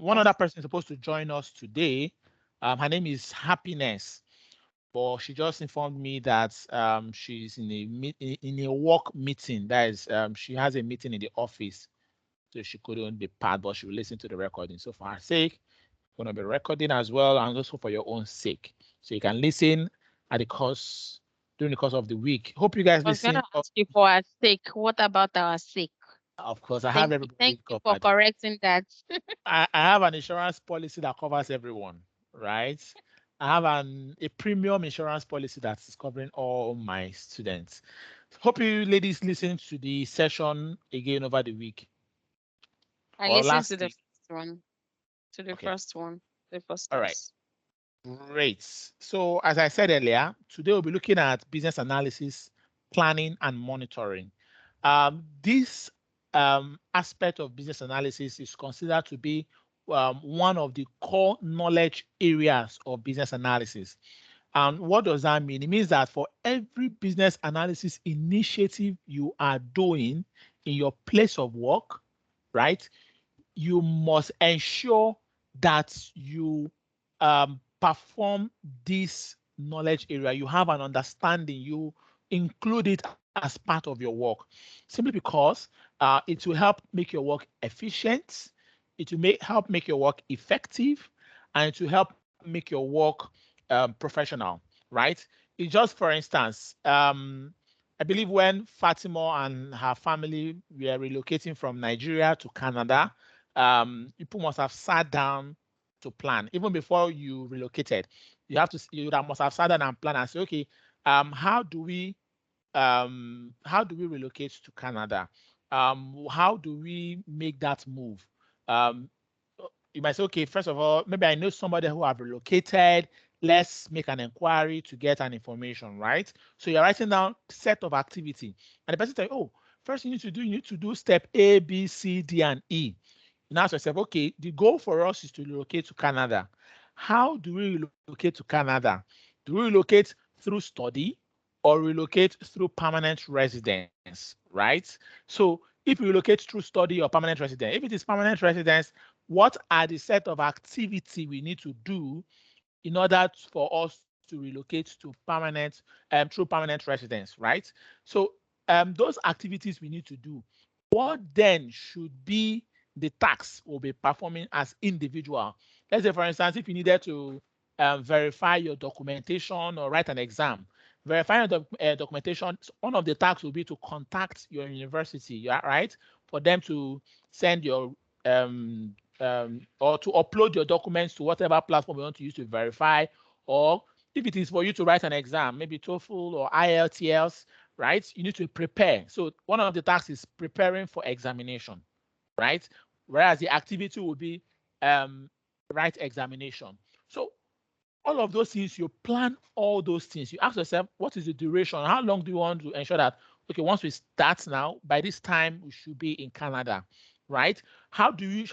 One other person is supposed to join us today. Her name is Happiness, but she just informed me that she's in a work meeting. That is, she has a meeting in the office, so she couldn't be part, but she will listen to the recording. So for her sake, going to be recording as well, and also for your own sake, so you can listen at the course during the course of the week. Hope you guys I was going listen. to ask you for our sake. What about our sake? Of course, I have Thank everybody you for covered. correcting that. I have an insurance policy that covers everyone, right? I have a premium insurance policy that is covering all my students. Hope you ladies listen to the session again over the week I or listened to last the week. first one, Okay, the first all right, class. great. So as I said earlier, today we'll be looking at business analysis, planning, and monitoring. This aspect of business analysis is considered to be one of the core knowledge areas of business analysis. And what does that mean? It means that for every business analysis initiative you are doing in your place of work, right, you must ensure that you perform this knowledge area. You have an understanding, you include it as part of your work, simply because it will help make your work efficient, it will help make your work effective, and it will help make your work professional, right? It just, for instance, I believe when Fatima and her family were relocating from Nigeria to Canada, people must have sat down to plan even before you relocated. You must have sat down and plan and say, okay, how do we relocate to Canada? How do we make that move? Um, you might say, okay, first of all, maybe I know somebody who have relocated. Let's make an inquiry to get an information, right? So you're writing down set of activity, and the person tell you, oh, first you need to do step A, B, C, D, and E. You now ask yourself, okay, the goal for us is to relocate to Canada. How do we relocate to Canada? Do we relocate through study or relocate through permanent residence, right? So if we relocate through study or permanent residence, if it is permanent residence, what are the set of activity we need to do in order for us to relocate to permanent through permanent residence, right? So those activities we need to do. What then should be the tasks we'll be performing as individual? Let's say, for instance, if you needed to verify your documentation or write an exam, verifying the documentation, one of the tasks will be to contact your university, right, for them to send your or to upload your documents to whatever platform you want to use to verify, or if it is for you to write an exam, maybe TOEFL or IELTS, right? You need to prepare. So one of the tasks is preparing for examination, right? Whereas the activity will be write examination. So all of those things, you plan all those things. You ask yourself, what is the duration? How long do you want to ensure that, okay, once we start now, by this time we should be in Canada, right? How should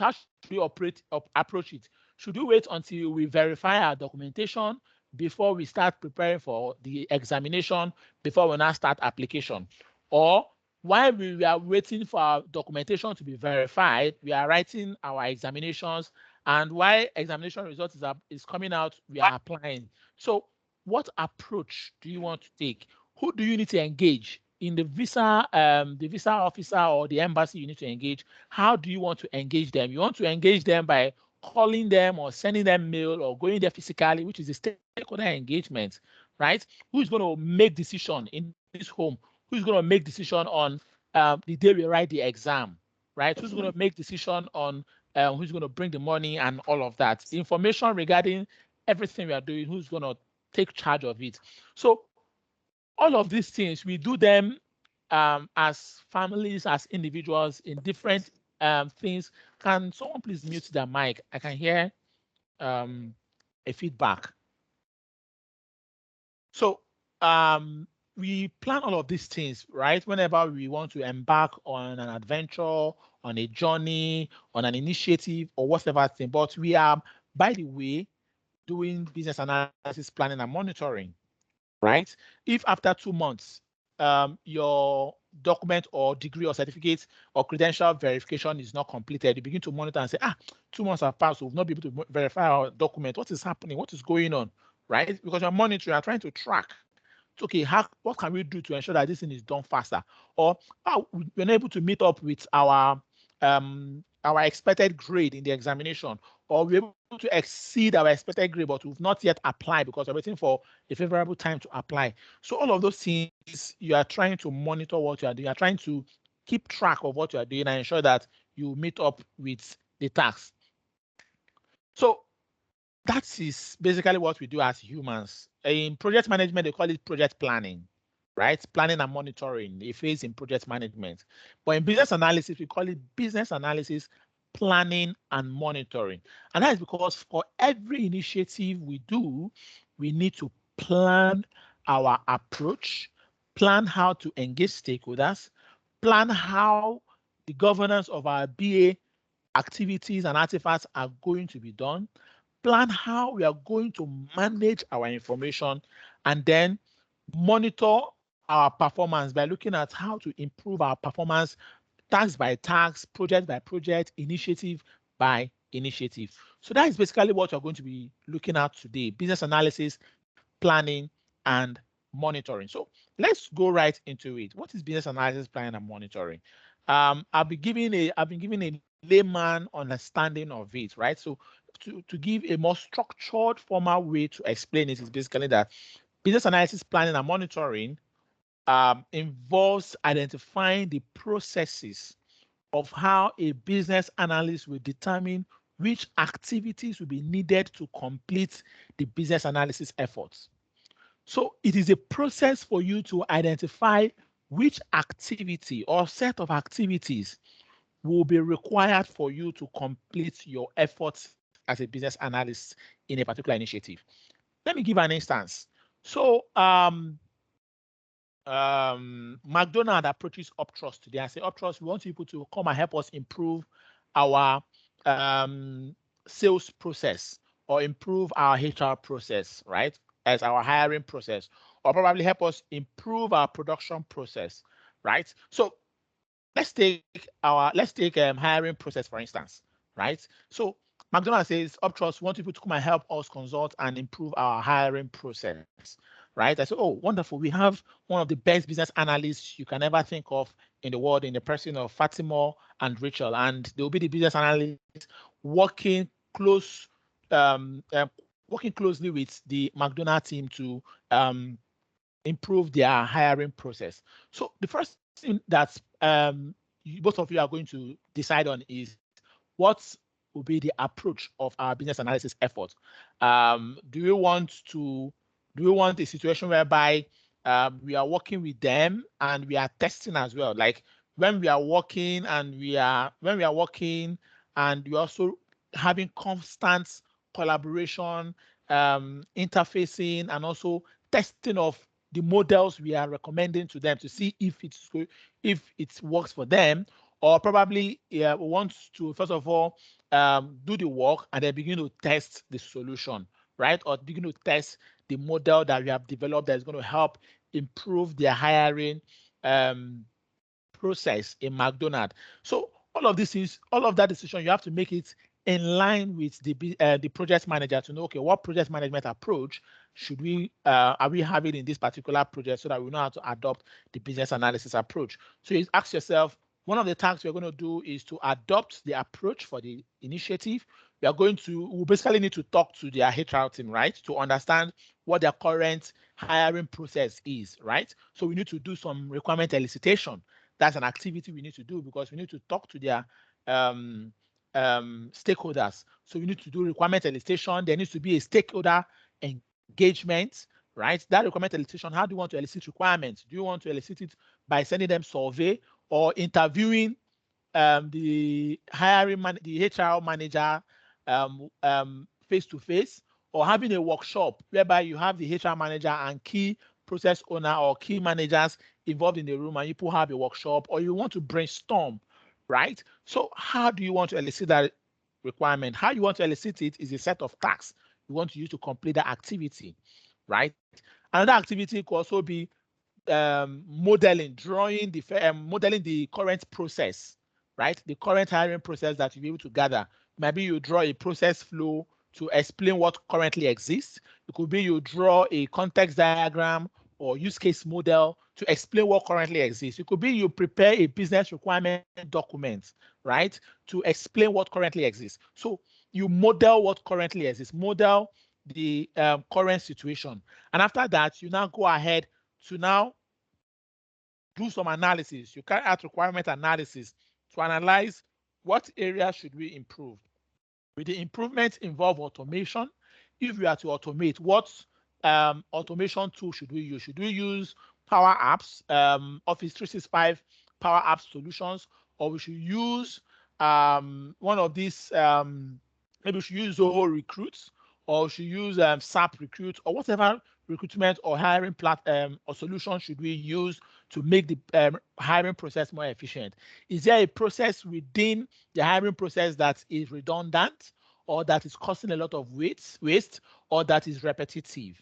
we approach it? Should we wait until we verify our documentation before we start preparing for the examination, before we now start application? Or while we are waiting for our documentation to be verified, we are writing our examinations, and while examination results is coming out, we are applying. So what approach do you want to take? Who do you need to engage? In the visa officer or the embassy you need to engage, how do you want to engage them? You want to engage them by calling them or sending them mail or going there physically, which is the stakeholder engagement, right? Who's going to make decision in this home? Who's going to make decision on the day we write the exam, right? Who's going to make decision on who's going to bring the money and all of that? Information regarding everything we are doing, who's going to take charge of it? So all of these things, we do them as families, as individuals in different things. Can someone please mute their mic? I can hear um, a feedback. So we plan all of these things, right? Whenever we want to embark on an adventure, on a journey, on an initiative, or whatever thing. But we are, by the way, doing business analysis, planning, and monitoring, right? If after 2 months your document or degree or certificate or credential verification is not completed, you begin to monitor and say, 2 months have passed, so we've not been able to verify our document. What is happening? What is going on? Right? Because you're monitoring, you're trying to track. It's okay, what can we do to ensure that this thing is done faster? Or we're not able to meet up with our expected grade in the examination, or we're able to exceed our expected grade, but we've not yet applied because we're waiting for a favorable time to apply. So all of those things, you are trying to monitor what you are doing. You are trying to keep track of what you are doing and ensure that you meet up with the task. So that is basically what we do as humans. In project management, they call it project planning, right? Planning and monitoring, a phase in project management. But in business analysis, we call it business analysis, planning and monitoring. And that is because for every initiative we do, we need to plan our approach, plan how to engage stakeholders, plan how the governance of our BA activities and artifacts are going to be done, plan how we are going to manage our information, and then monitor our performance by looking at how to improve our performance task by task, project by project, initiative by initiative. So that is basically what you're going to be looking at today: business analysis, planning, and monitoring. So let's go right into it. What is business analysis, planning, and monitoring? I've been given a layman understanding of it, right? So to give a more structured, formal way to explain it is basically that business analysis, planning, and monitoring involves identifying the processes of how a business analyst will determine which activities will be needed to complete the business analysis efforts. So it is a process for you to identify which activity or set of activities will be required for you to complete your efforts as a business analyst in a particular initiative. Let me give an instance. So McDonald approaches Uptrust today and say, Uptrust, we want people to come and help us improve our sales process or improve our HR process, right? As our hiring process, or probably help us improve our production process, right? So let's take hiring process for instance, right? So McDonald's says, Uptrust, we want people to come and help us consult and improve our hiring process, right? I said, oh, wonderful. We have one of the best business analysts you can ever think of in the world, in the person of Fatima and Rachel, and they will be the business analysts working close, working closely with the McDonald team to improve their hiring process. So the first thing that both of you are going to decide on is what will be the approach of our business analysis effort. Do we want a situation whereby we are working with them and we are testing as well? Like when we are working and we're also having constant collaboration, interfacing, and also testing of the models we are recommending to them to see if it works for them, or probably we want to first of all do the work and then begin to test the solution, right? Or begin to test the model that we have developed that is going to help improve their hiring process in McDonald's. So all of this is all of that decision, you have to make it in line with the project manager to know, okay, what project management approach should we are we having in this particular project, so that we know how to adopt the business analysis approach. So you ask yourself, one of the tasks we're going to do is to adopt the approach for the initiative. We basically need to talk to their HR team, right, to understand what their current hiring process is, right? So we need to do some requirement elicitation. That's an activity we need to do because we need to talk to their stakeholders. So we need to do requirement elicitation. There needs to be a stakeholder engagement, right? That requirement elicitation, how do you want to elicit requirements? Do you want to elicit it by sending them survey or interviewing the HR manager face to face, or having a workshop whereby you have the HR manager and key process owner or key managers involved in the room, and you people have a workshop, or you want to brainstorm, right? So how do you want to elicit that requirement? How you want to elicit it is a set of tasks you want to use to complete that activity, right? Another activity could also be modeling, modeling the current process, right? The current hiring process that you'll be able to gather. Maybe you draw a process flow to explain what currently exists. It could be you draw a context diagram or use case model to explain what currently exists. It could be you prepare a business requirement document, right, to explain what currently exists. So you model what currently exists, model the current situation. And after that, you now go ahead to now do some analysis. You carry out requirement analysis to analyze what areas should we improve. Will the improvements involve automation? If we are to automate, what automation tool should we use? Should we use Power Apps, Office 365 Power Apps solutions, or we should use one of these, maybe we should use Zoho Recruits, or we should use SAP Recruit, or whatever recruitment or hiring or solution should we use to make the hiring process more efficient? Is there a process within the hiring process that is redundant, or that is causing a lot of waste, or that is repetitive?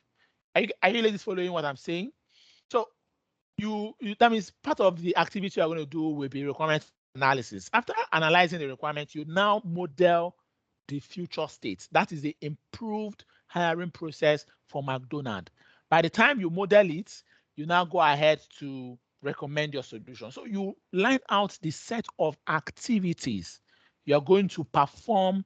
Are you ladies following what I'm saying? So that means part of the activity you're going to do will be requirement analysis. After analyzing the requirement, you now model the future state. That is the improved hiring process for McDonald's. By the time you model it, you now go ahead to recommend your solution. So you line out the set of activities you're going to perform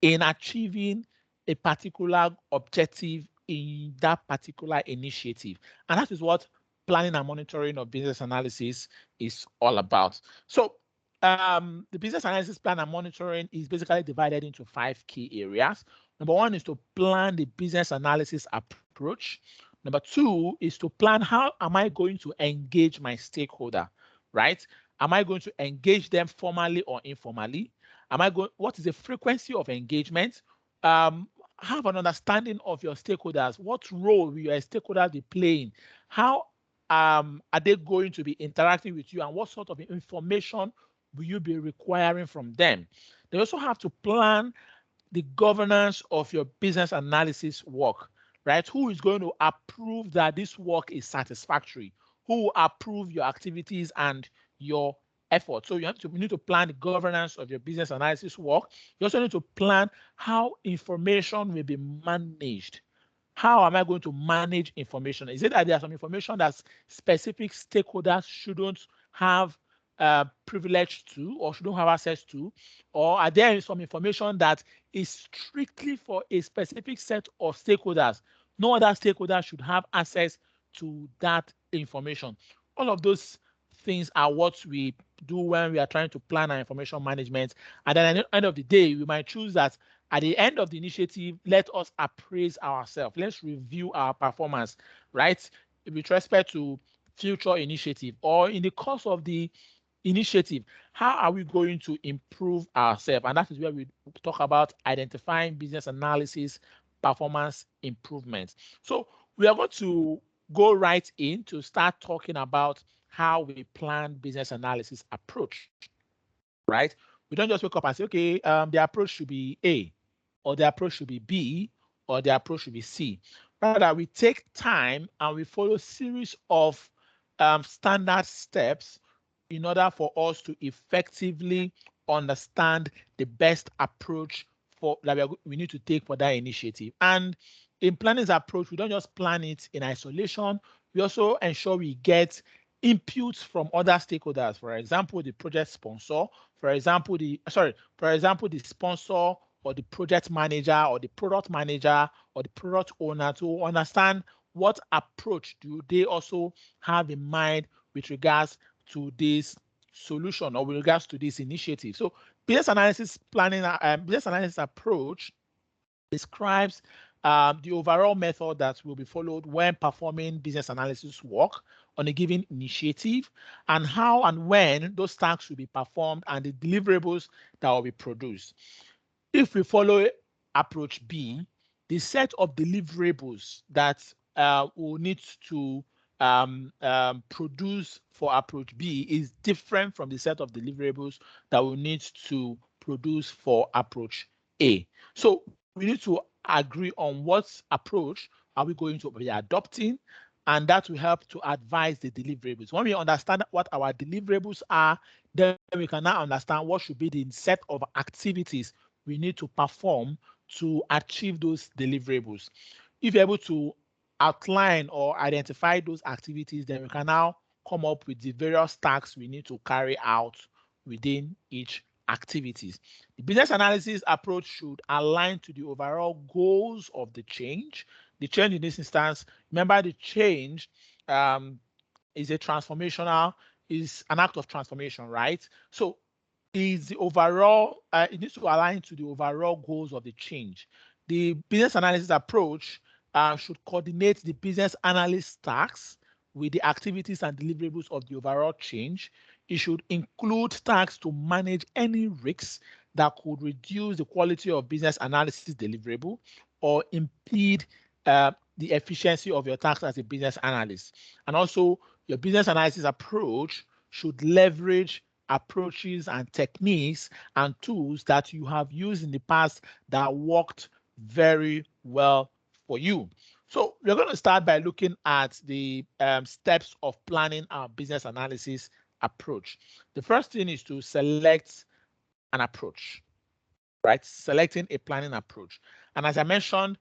in achieving a particular objective in that particular initiative. And that is what planning and monitoring of business analysis is all about. So the business analysis plan and monitoring is basically divided into 5 key areas. Number 1 is to plan the business analysis approach. Number 2 is to plan how am I going to engage my stakeholder, right? Am I going to engage them formally or informally? What is the frequency of engagement? Have an understanding of your stakeholders. What role will your stakeholders be playing? How are they going to be interacting with you, and what sort of information will you be requiring from them? They also have to plan the governance of your business analysis work, right? Who is going to approve that this work is satisfactory? Who will approve your activities and your effort? So you need to plan the governance of your business analysis work. You also need to plan how information will be managed. How am I going to manage information? Is it that there are some information that specific stakeholders shouldn't have privilege to or shouldn't have access to? Or are there some information that is strictly for a specific set of stakeholders? No other stakeholders should have access to that information. All of those things are what we do when we are trying to plan our information management. And then at the end of the day, we might choose that at the end of the initiative, let us appraise ourselves. Let's review our performance, right? With respect to future initiative, or in the course of the initiative, how are we going to improve ourselves? And that is where we talk about identifying business analysis, performance improvement. So we are going to go right in to start talking about how we plan business analysis approach, right? We don't just wake up and say, okay, the approach should be A, or the approach should be B, or the approach should be C. Rather, we take time and we follow a series of standard steps in order for us to effectively understand the best approach that we need to take for that initiative. And in planning this approach, we don't just plan it in isolation. We also ensure we get inputs from other stakeholders. For example, the project sponsor. For example, the sponsor or the project manager or the product manager or the product owner, to understand what approach do they also have in mind with regards to this solution or with regards to this initiative. So business analysis approach describes the overall method that will be followed when performing business analysis work on a given initiative, and how and when those tasks will be performed and the deliverables that will be produced. If we follow approach B, the set of deliverables that we'll need to produce for approach B is different from the set of deliverables that we'll need to produce for approach A. So we need to agree on what approach are we going to be adopting, and that will help to advise the deliverables. When we understand what our deliverables are, then we can now understand what should be the set of activities we need to perform to achieve those deliverables. If you're able to outline or identify those activities, then we can now come up with the various tasks we need to carry out within each activities. The business analysis approach should align to the overall goals of the change. The change in this instance, remember the change is a transformational, is an act of transformation, right? So is the overall, it needs to align to the overall goals of the change. The business analysis approach should coordinate the business analyst tasks with the activities and deliverables of the overall change. It should include tasks to manage any risks that could reduce the quality of business analysis deliverable or impede the efficiency of your tasks as a business analyst. And also, your business analysis approach should leverage approaches and techniques and tools that you have used in the past that worked very well for you. So we're going to start by looking at the steps of planning our business analysis approach. The first thing is to select an approach, right? Selecting a planning approach. And as I mentioned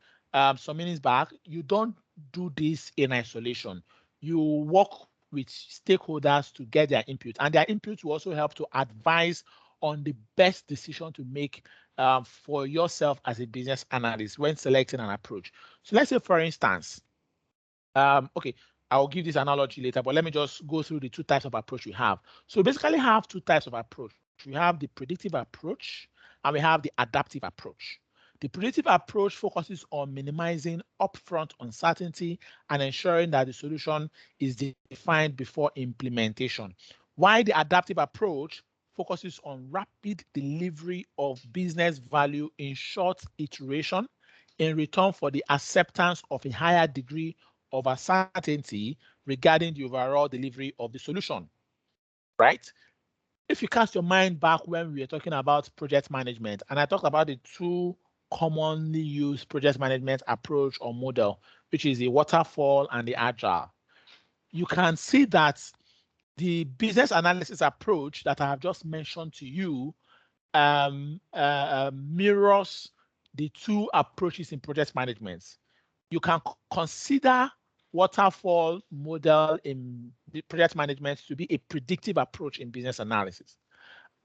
some minutes back, you don't do this in isolation. You work with stakeholders to get their input, and their input will also help to advise on the best decision to make for yourself as a business analyst when selecting an approach. So let's say, for instance, okay, I'll give this analogy later, but let me just go through the two types of approach we have. So we basically have two types of approach. We have the predictive approach and we have the adaptive approach. The predictive approach focuses on minimizing upfront uncertainty and ensuring that the solution is defined before implementation. While the adaptive approach focuses on rapid delivery of business value in short iteration in return for the acceptance of a higher degree of uncertainty regarding the overall delivery of the solution, right? If you cast your mind back when we were talking about project management, and I talked about the two commonly used project management approach or model, which is the waterfall and the agile, you can see that the business analysis approach that I have just mentioned to you mirrors the two approaches in project management. You can consider waterfall model in project management to be a predictive approach in business analysis.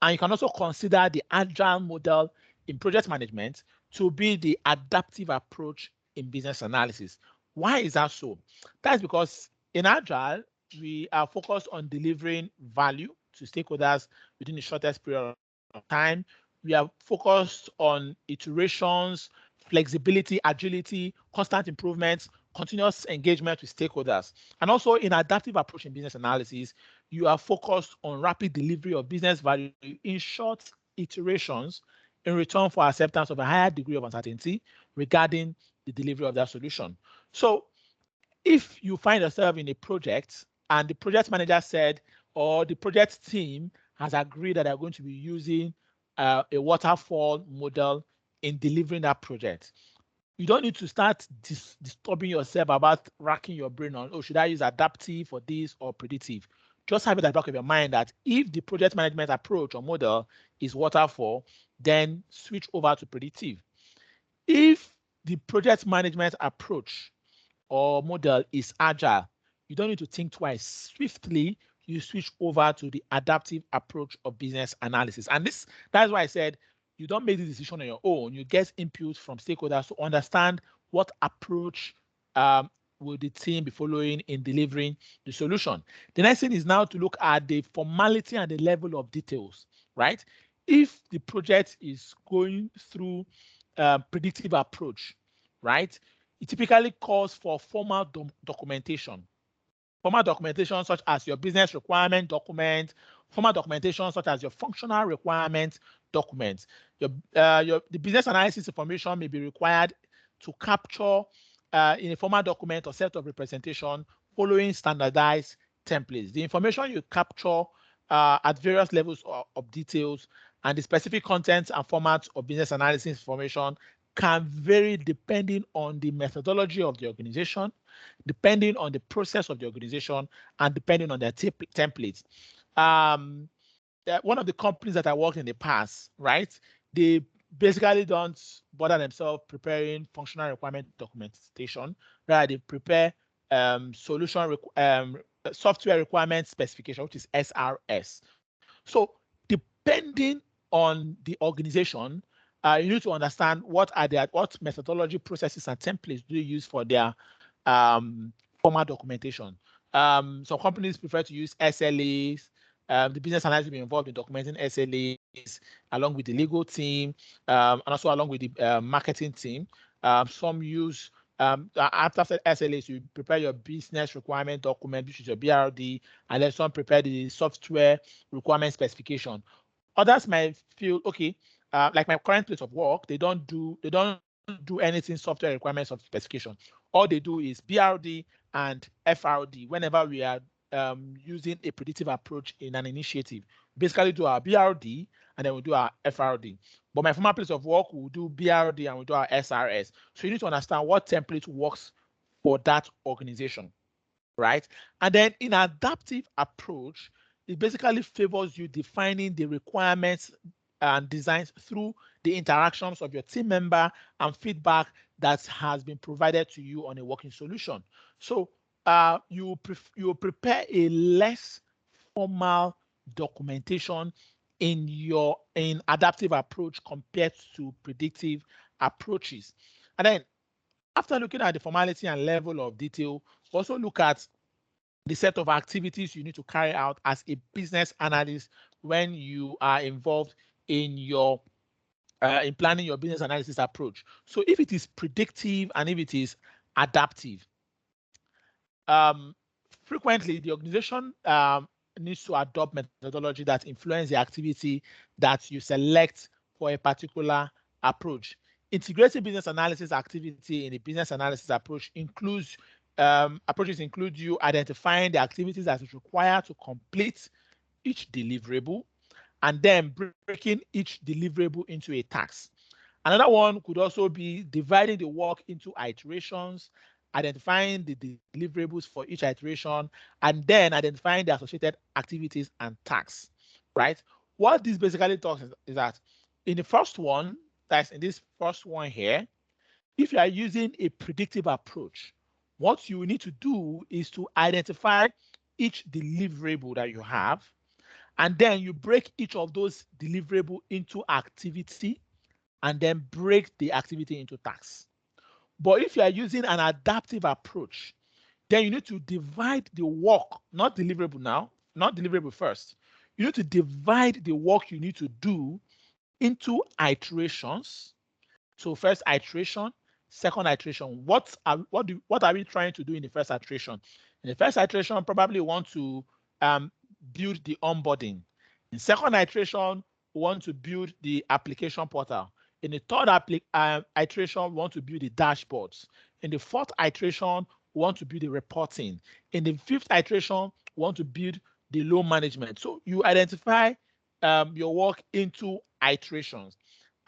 And you can also consider the agile model in project management to be the adaptive approach in business analysis. Why is that so? That's because in agile, we are focused on delivering value to stakeholders within the shortest period of time. We are focused on iterations, flexibility, agility, constant improvements, continuous engagement with stakeholders. And also in adaptive approach in business analysis, you are focused on rapid delivery of business value in short iterations in return for acceptance of a higher degree of uncertainty regarding the delivery of that solution. So if you find yourself in a project and the project manager said, or the project team has agreed that they're going to be using a waterfall model in delivering that project, you don't need to start disturbing yourself about racking your brain on, oh, should I use adaptive for this or predictive? Just have it at the back of your mind that if the project management approach or model is waterfall, then switch over to predictive. If the project management approach or model is agile, you don't need to think twice. Swiftly, you switch over to the adaptive approach of business analysis. And that's why I said you don't make the decision on your own. You get input from stakeholders to understand what approach will the team be following in delivering the solution. The next thing is now to look at the formality and the level of details, right? If the project is going through predictive approach, right, it typically calls for formal documentation. Formal documentation such as your business requirement document, formal documentation such as your functional requirement document. The business analysis information may be required to capture in a formal document or set of representation following standardized templates. The information you capture at various levels of details and the specific contents and formats of business analysis information can vary depending on the methodology of the organization, depending on the process of the organization, and depending on their templates. Um, One of the companies that I worked in the past, right? They basically don't bother themselves preparing functional requirement documentation. Rather, they prepare software requirement specification, which is SRS. So depending on the organization, you need to understand what methodology, processes, and templates do you use for their formal documentation. Some companies prefer to use SLAs. The business analyst will be involved in documenting SLAs along with the legal team, and also along with the marketing team. Some use after SLAs, you prepare your business requirement document, which is your BRD, and then some prepare the software requirement specification. Others might feel okay, like my current place of work, they don't do anything software requirements of specification. All they do is BRD and FRD whenever we are using a predictive approach in an initiative. Basically do our BRD and then we do our FRD. But my former place of work will do BRD and we do our SRS. So you need to understand what template works for that organization, right? And then in adaptive approach, it basically favors you defining the requirements and designs through the interactions of your team member and feedback that has been provided to you on a working solution. So you prepare a less formal documentation in adaptive approach compared to predictive approaches. And then after looking at the formality and level of detail, also look at the set of activities you need to carry out as a business analyst when you are involved in your in planning your business analysis approach. So if it is predictive and if it is adaptive, um, frequently the organization needs to adopt methodology that influence the activity that you select for a particular approach. Integrated business analysis activity in the business analysis approaches include you identifying the activities that is required to complete each deliverable and then breaking each deliverable into a task. Another one could also be dividing the work into iterations, identifying the deliverables for each iteration, and then identifying the associated activities and tasks, right? What this basically talks is that in the first one, that's in this first one here, if you are using a predictive approach, what you need to do is to identify each deliverable that you have, and then you break each of those deliverable into activity and then break the activity into tasks. But if you are using an adaptive approach, then you need to divide the work, not deliverable now, not deliverable first. You need to divide the work you need to do into iterations. So first iteration, second iteration. What are we trying to do in the first iteration? In the first iteration, probably want to build the onboarding. In second iteration, we want to build the application portal. In the third iteration, we want to build the dashboards. In the fourth iteration, we want to build the reporting. In the fifth iteration, we want to build the loan management. So you identify your work into iterations.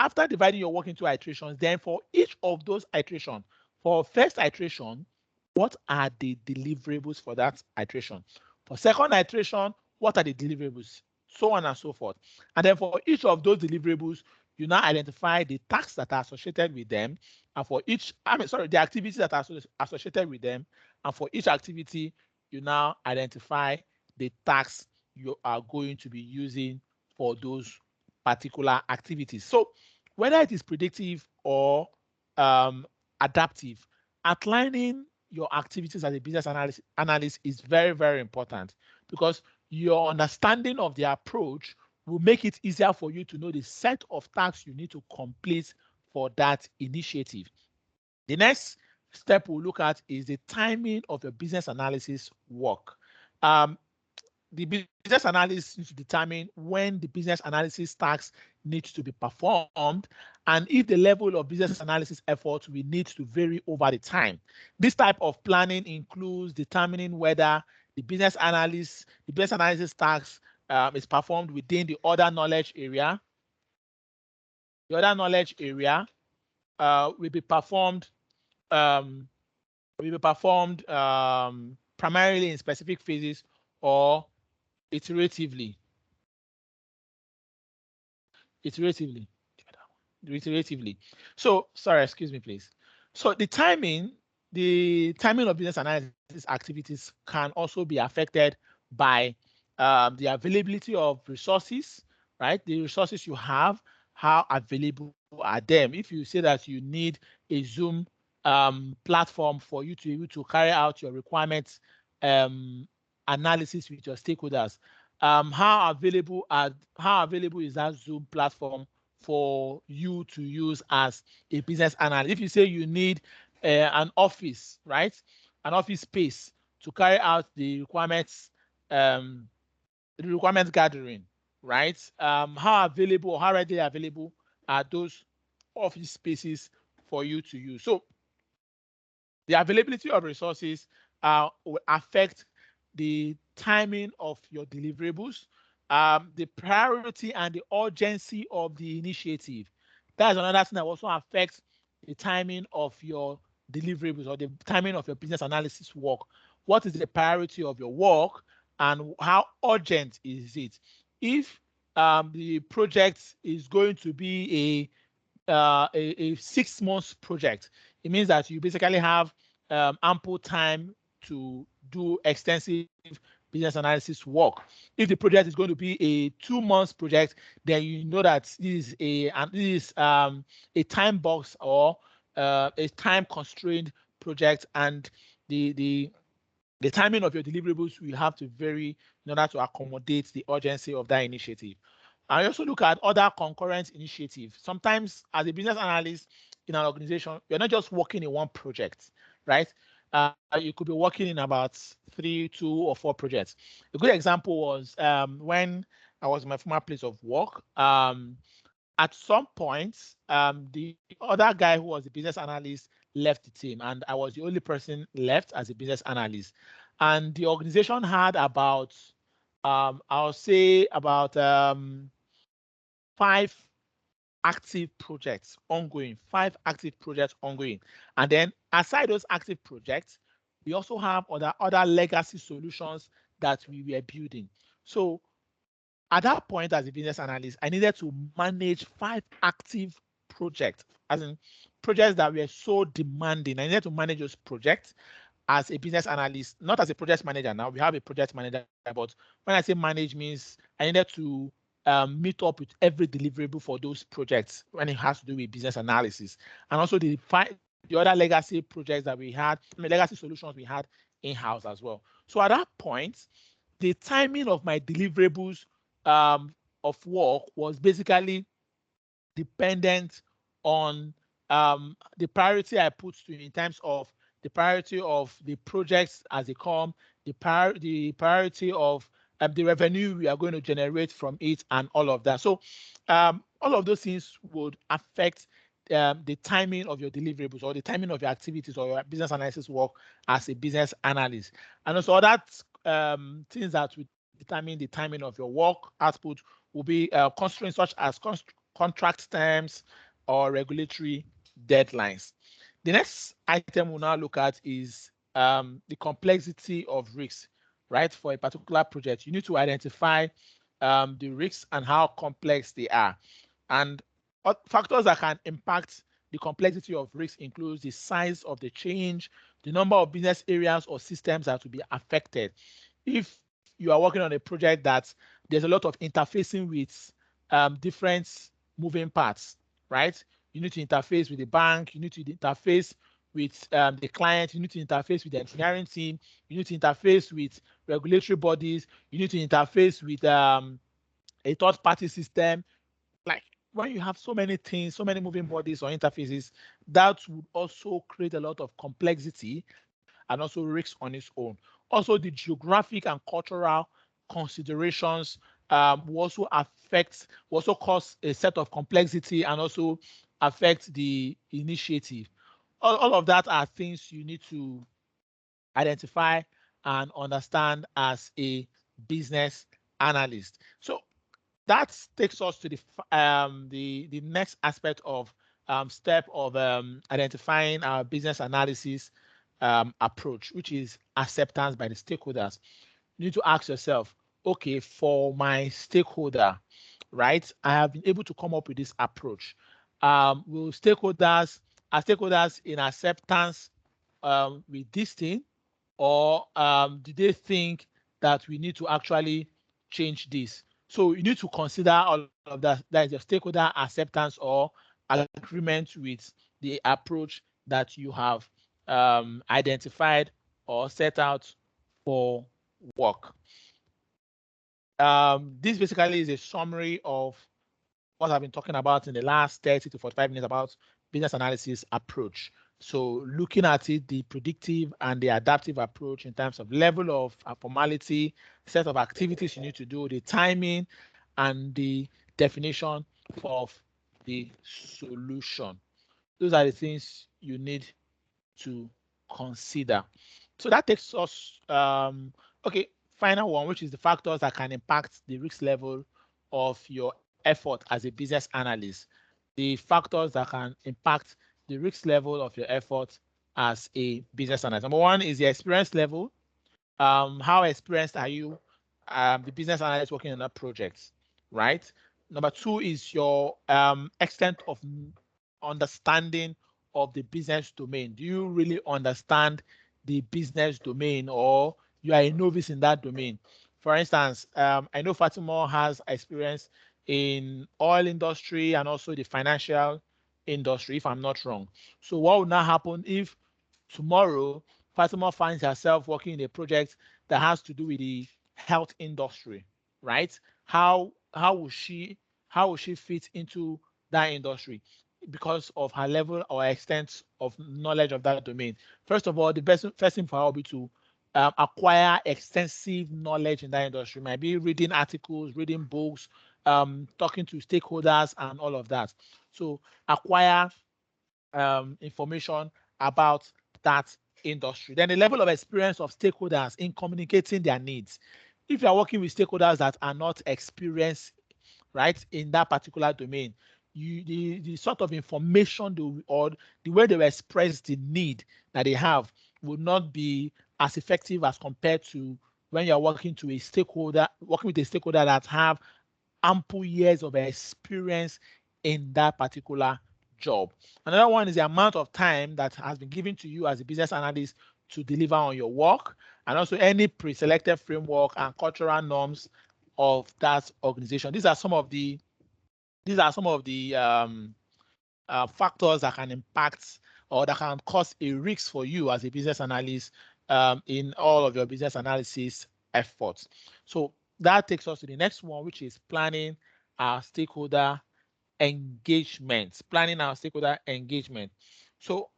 After dividing your work into iterations, then for each of those iterations, for first iteration, what are the deliverables for that iteration? For second iteration, what are the deliverables? So on and so forth. And then for each of those deliverables, you now identify the tasks that are associated with them. And for each, the activities that are associated with them. And for each activity, you now identify the tasks you are going to be using for those particular activities. So whether it is predictive or adaptive, outlining your activities as a business analyst is very, very important because your understanding of the approach will make it easier for you to know the set of tasks you need to complete for that initiative. The next step we'll look at is the timing of your business analysis work. The business analyst needs to determine when the business analysis tasks needs to be performed and if the level of business analysis effort will need to vary over the time. This type of planning includes determining whether the business analysis task is performed within the other knowledge area, will be performed um, primarily in specific phases or iteratively. Iteratively. Iteratively. So, sorry, excuse me, please. So the timing of business analysis activities can also be affected by the availability of resources, right? The resources you have, how available are them? If you say that you need a Zoom platform for you to be able to carry out your requirements um, analysis with your stakeholders, how available is that Zoom platform for you to use as a business analyst? If you say you need an office, right, an office space to carry out um, the requirements gathering, right? How available or how readily available are those office spaces for you to use? So the availability of resources will affect the timing of your deliverables, the priority and the urgency of the initiative. That's another thing that also affects the timing of your deliverables or the timing of your business analysis work. What is the priority of your work and how urgent is it? If the project is going to be a 6 months project, it means that you basically have ample time to do extensive business analysis work. If the project is going to be a 2 months project, then you know that this is a time box or a time constrained project, and the the timing of your deliverables will have to vary in order to accommodate the urgency of that initiative. I also look at other concurrent initiatives. Sometimes, as a business analyst in an organization, you're not just working in one project, right? You could be working in about 3, 2, or 4 projects. A good example was when I was in my former place of work. At some point, the other guy who was the business analyst left the team, and I was the only person left as a business analyst. And the organization had about, I'll say, about 5 active projects ongoing. And then aside those active projects, we also have other legacy solutions that we were building. So at that point, as a business analyst, I needed to manage 5 active projects, as in projects that were so demanding. I needed to manage those projects as a business analyst, not as a project manager. Now we have a project manager, but when I say manage means I needed to meet up with every deliverable for those projects when it has to do with business analysis, and also the other legacy projects that we had, legacy solutions we had in-house as well. So at that point, the timing of my deliverables of work was basically dependent on the priority I put to in terms of the priority of the projects as they come, the priority of the revenue we are going to generate from it, and all of that. So all of those things would affect the timing of your deliverables or the timing of your activities or your business analysis work as a business analyst. And also other things that will determine the timing of your work output will be constraints such as contract terms or regulatory deadlines. The next item we'll now look at is the complexity of risks, right? For a particular project, you need to identify the risks and how complex they are. And factors that can impact the complexity of risks includes the size of the change, the number of business areas or systems that will be affected. If you are working on a project that there's a lot of interfacing with different moving parts, right? You need to interface with the bank, you need to interface with the client, you need to interface with the engineering team, you need to interface with regulatory bodies, you need to interface with a third-party system. Like when you have so many things, so many moving bodies or interfaces, that would also create a lot of complexity and also risks on its own. Also, the geographic and cultural considerations will also cause a set of complexity and also affect the initiative. All of that are things you need to identify and understand as a business analyst. So that takes us to the next aspect of step of identifying our business analysis approach, which is acceptance by the stakeholders. You need to ask yourself, okay, for my stakeholder, right? I have been able to come up with this approach. Will stakeholders, are stakeholders in acceptance with this thing, or do they think that we need to actually change this? So you need to consider all of that. That is your stakeholder acceptance or agreement with the approach that you have identified or set out for work. This basically is a summary of what I've been talking about in the last 30 to 45 minutes about business analysis approach. So looking at it, the predictive and the adaptive approach in terms of level of formality, set of activities you need to do, the timing, and the definition of the solution. Those are the things you need to consider. So that takes us, okay, final one, which is the factors that can impact the risk level of your effort as a business analyst. The factors that can impact the risk level of your effort as a business analyst. Number one is the experience level. How experienced are you, the business analyst working on that project, right? Number two is your extent of understanding of the business domain. Do you really understand the business domain, or you are a novice in that domain? For instance, I know Fatima has experience in oil industry and also the financial industry, if I'm not wrong. So what would now happen if tomorrow Fatima finds herself working in a project that has to do with the health industry, right? How will she fit into that industry because of her level or extent of knowledge of that domain? First of all, the best first thing for her will be to acquire extensive knowledge in that industry. Might be reading articles, reading books, talking to stakeholders, and all of that. So acquire information about that industry. Then the level of experience of stakeholders in communicating their needs. If you are working with stakeholders that are not experienced, right, in that particular domain, the sort of information or the way they will express the need that they have will not be as effective as compared to when you're working with a stakeholder that have ample years of experience in that particular job. Another one is the amount of time that has been given to you as a business analyst to deliver on your work, and also any pre-selected framework and cultural norms of that organization. These are some of the factors that can impact or that can cause a risk for you as a business analyst in all of your business analysis efforts. So that takes us to the next one, which is planning our stakeholder engagement. Planning our stakeholder engagement. So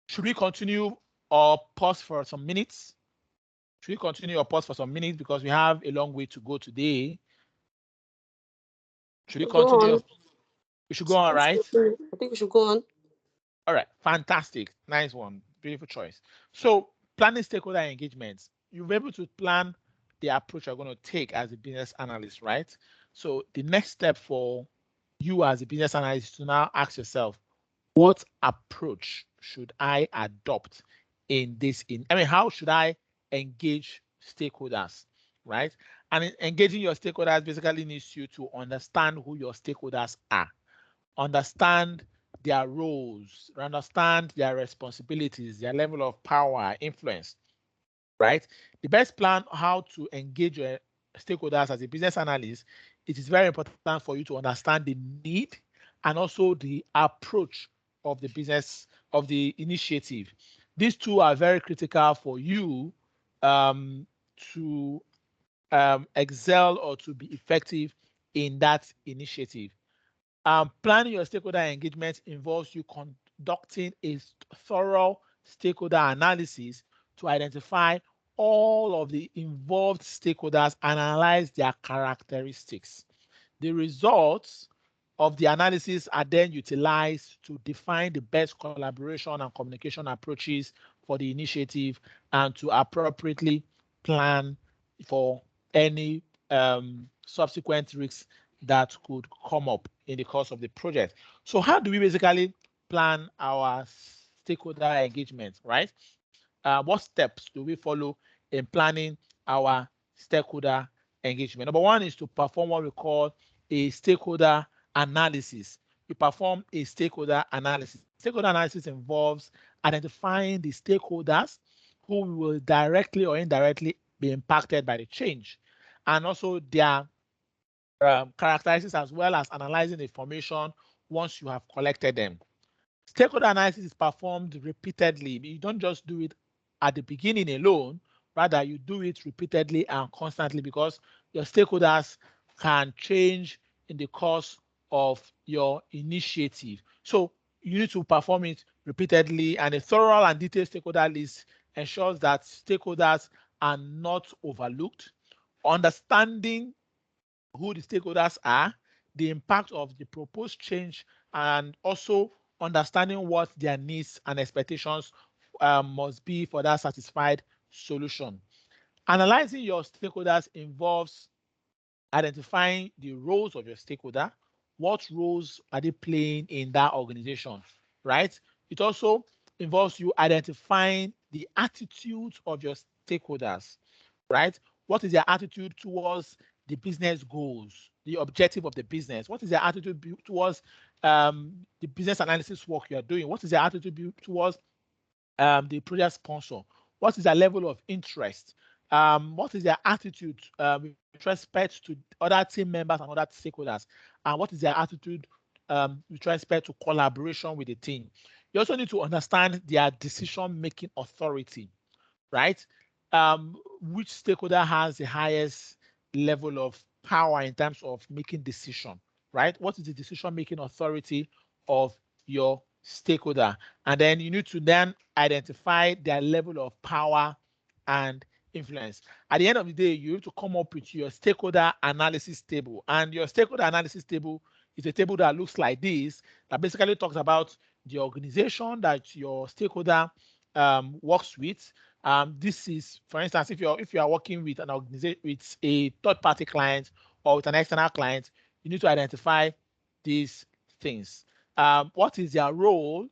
should we continue or pause for some minutes? Should we continue or pause for some minutes because we have a long way to go today? Should we Go continue? on. We should go on, right? I think we should go on. All right, fantastic. Nice one. Beautiful choice. So planning stakeholder engagements. You'll be able to plan the approach you're going to take as a business analyst, right? So the next step for you as a business analyst is to now ask yourself, what approach should I adopt in this? How should I engage stakeholders, right? And engaging your stakeholders basically needs you to understand who your stakeholders are, understand their roles, understand their responsibilities, their level of power, influence, right? The best plan how to engage your stakeholders as a business analyst, it is very important for you to understand the need and also the approach of the business, of the initiative. These two are very critical for you to excel or to be effective in that initiative. Planning your stakeholder engagement involves you conducting a thorough stakeholder analysis to identify all of the involved stakeholders and analyze their characteristics. The results of the analysis are then utilized to define the best collaboration and communication approaches for the initiative and to appropriately plan for any subsequent risks that could come up in the course of the project. So how do we basically plan our stakeholder engagement, right? What steps do we follow in planning our stakeholder engagement? Number one is to perform what we call a stakeholder analysis. We perform a stakeholder analysis. Stakeholder analysis involves identifying the stakeholders who will directly or indirectly be impacted by the change, and also their characteristics, as well as analyzing the information once you have collected them. Stakeholder analysis is performed repeatedly. You don't just do it at the beginning alone, rather you do it repeatedly and constantly, because your stakeholders can change in the course of your initiative. So you need to perform it repeatedly, and a thorough and detailed stakeholder list ensures that stakeholders are not overlooked. Understanding who the stakeholders are, the impact of the proposed change, and also understanding what their needs and expectations must be for that satisfied solution. Analyzing your stakeholders involves identifying the roles of your stakeholder. What roles are they playing in that organization, right? It also involves you identifying the attitudes of your stakeholders, right? What is their attitude towards the business goals, the objective of the business? What is their attitude towards the business analysis work you are doing? What is their attitude towards the project sponsor? What is their level of interest? What is their attitude with respect to other team members and other stakeholders? And what is their attitude with respect to collaboration with the team? You also need to understand their decision-making authority, right? Which stakeholder has the highest level of power in terms of making decision, right? What is the decision-making authority of your stakeholder? And then you need to then identify their level of power and influence. At the end of the day, you have to come up with your stakeholder analysis table. And your stakeholder analysis table is a table that looks like this, that basically talks about the organization that your stakeholder works with. This is, for instance, if you are working with an organization, with a third-party client or with an external client, you need to identify these things. What is their role?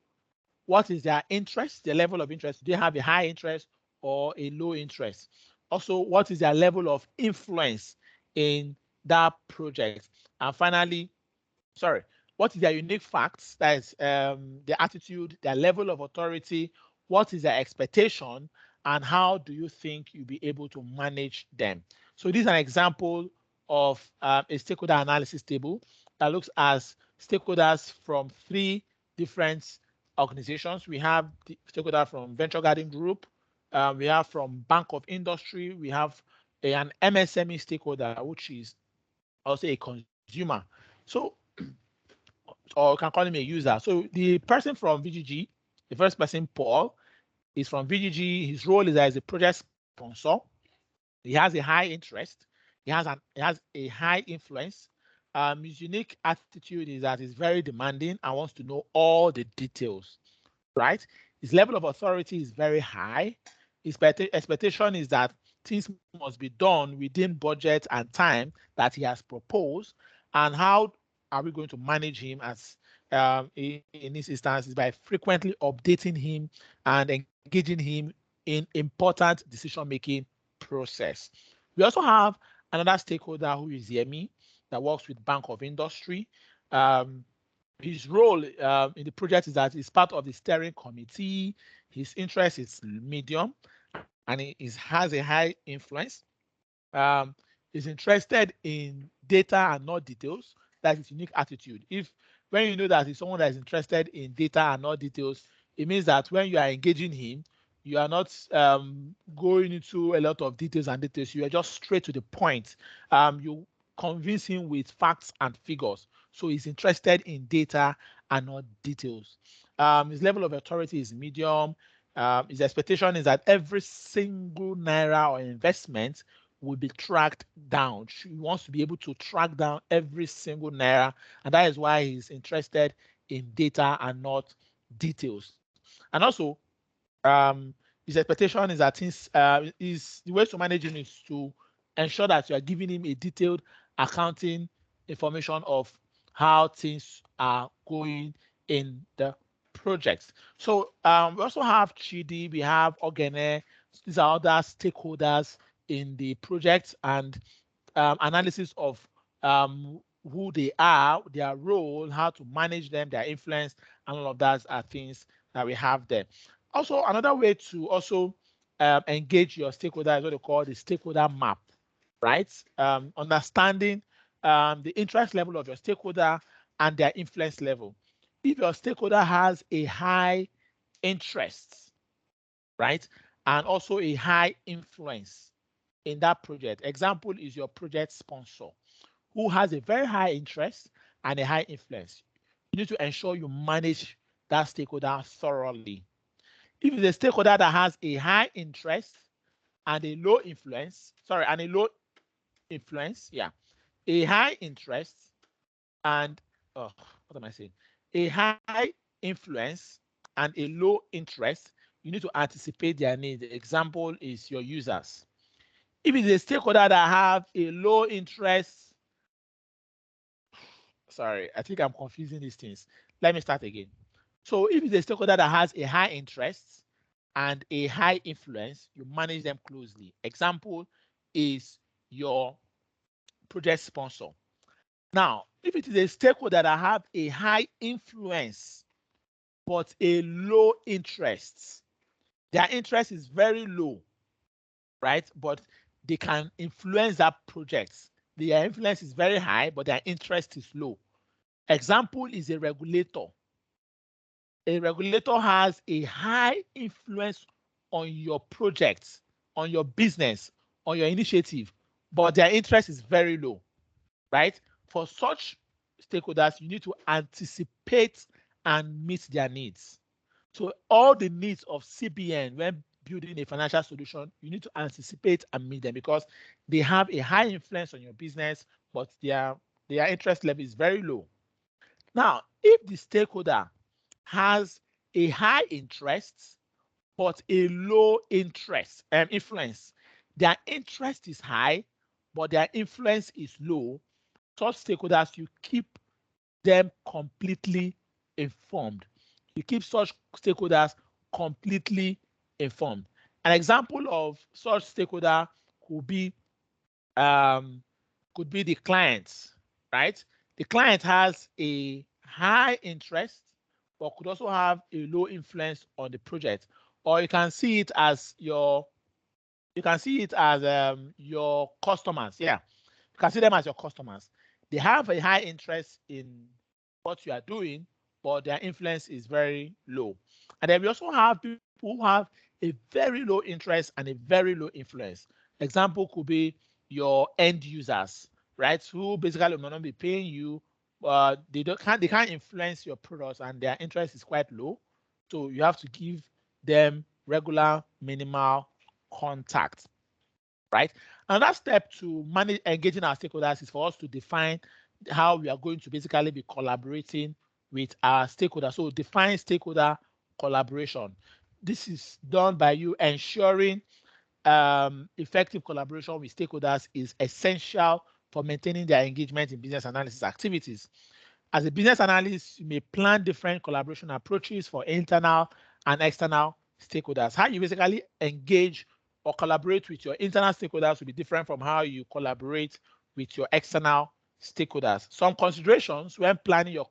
What is their interest? Their level of interest? Do they have a high interest or a low interest? Also, what is their level of influence in that project? And finally, sorry, what is their unique facts? That is their attitude, their level of authority, what is their expectation, and how do you think you'll be able to manage them? So this is an example of a stakeholder analysis table that looks at stakeholders from three different organizations. We have the stakeholder from Venture Garden Group, we have from Bank of Industry, we have an MSME stakeholder, which is also a consumer. So or you can call him a user. So the person from VGG, the first person, Paul, is from VGG. His role is as a project sponsor. He has a high interest. He has a high influence. His unique attitude is that he's very demanding and wants to know all the details, right? His level of authority is very high. His expectation is that things must be done within budget and time that he has proposed. And how are we going to manage him as in this instance is by frequently updating him and engaging him in important decision-making process. We also have another stakeholder who is Yemi that works with Bank of Industry. Um, his role in the project is that he's part of the steering committee. His interest is medium, and he has a high influence. Um, is interested in data and not details. That's his unique attitude. If when you know that he's someone that is interested in data and not details, it means that when you are engaging him, you are not going into a lot of details and details. You are just straight to the point. You convince him with facts and figures. So he's interested in data and not details. His level of authority is medium. His expectation is that every single naira or investment will be tracked down. He wants to be able to track down every single naira, and that is why he's interested in data and not details. And also, um, his expectation is that is the way to manage him is to ensure that you are giving him a detailed accounting information of how things are going in the projects. So we also have Chidi, we have Ogene. These are other stakeholders in the project, and analysis of who they are, their role, how to manage them, their influence, and all of that are things that we have there. Also, another way to also engage your stakeholder is what they call the stakeholder map, right? Understanding the interest level of your stakeholder and their influence level. If your stakeholder has a high interest, right, and also a high influence in that project, example is your project sponsor who has a very high interest and a high influence. You need to ensure you manage that stakeholder thoroughly. If it's a stakeholder that has a high interest and a low influence, sorry, and a low influence, yeah, a high interest and what am I saying? A high influence and a low interest, you need to anticipate their needs. The example is your users. If it's a stakeholder that have a low interest, sorry, I think I'm confusing these things. Let me start again. So if it's a stakeholder that has a high interest and a high influence, you manage them closely. Example is your project sponsor. Now, if it is a stakeholder that have a high influence but a low interest, their interest is very low, right? But they can influence that project. Their influence is very high, but their interest is low. Example is a regulator. A regulator has a high influence on your project, on your business, on your initiative, but their interest is very low, right? For such stakeholders, you need to anticipate and meet their needs. So all the needs of CBN when building a financial solution, you need to anticipate and meet them because they have a high influence on your business, but their interest level is very low. Now, if the stakeholder has a high interest but a low interest and influence, their interest is high, but their influence is low, such stakeholders, you keep them completely informed. You keep such stakeholders completely informed. An example of such stakeholder could be um, the client, right? The client has a high interest, but could also have a low influence on the project. Or you can see it as your customers. Yeah, you can see them as your customers. They have a high interest in what you are doing, but their influence is very low. And then we also have people who have a very low interest and a very low influence. Example could be your end users, right? Who basically may not be paying you, they can't influence your products and their interest is quite low. So you have to give them regular minimal contact, right? Another step to manage engaging our stakeholders is for us to define how we are going to basically be collaborating with our stakeholders. So define stakeholder collaboration. This is done by you ensuring effective collaboration with stakeholders is essential for maintaining their engagement in business analysis activities. As a business analyst, you may plan different collaboration approaches for internal and external stakeholders. How you basically engage or collaborate with your internal stakeholders will be different from how you collaborate with your external stakeholders. Some considerations when planning your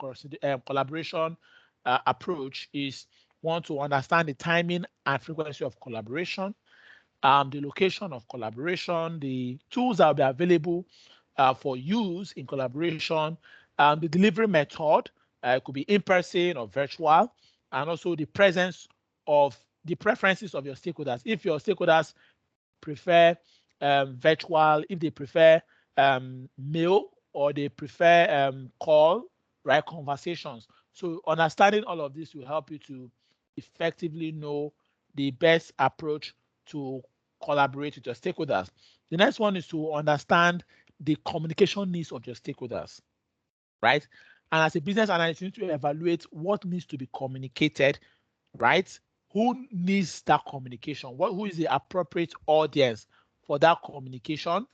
collaboration approach is one, to understand the timing and frequency of collaboration, the location of collaboration, the tools that will be available for use in collaboration, the delivery method, it could be in person or virtual, and also the presence of the preferences of your stakeholders. If your stakeholders prefer virtual, if they prefer mail, or they prefer call, right, conversations. So understanding all of this will help you to effectively know the best approach to collaborate with your stakeholders. The next one is to understand the communication needs of your stakeholders, right? And as a business analyst, you need to evaluate what needs to be communicated, right? Who needs that communication? Who is the appropriate audience for that communication,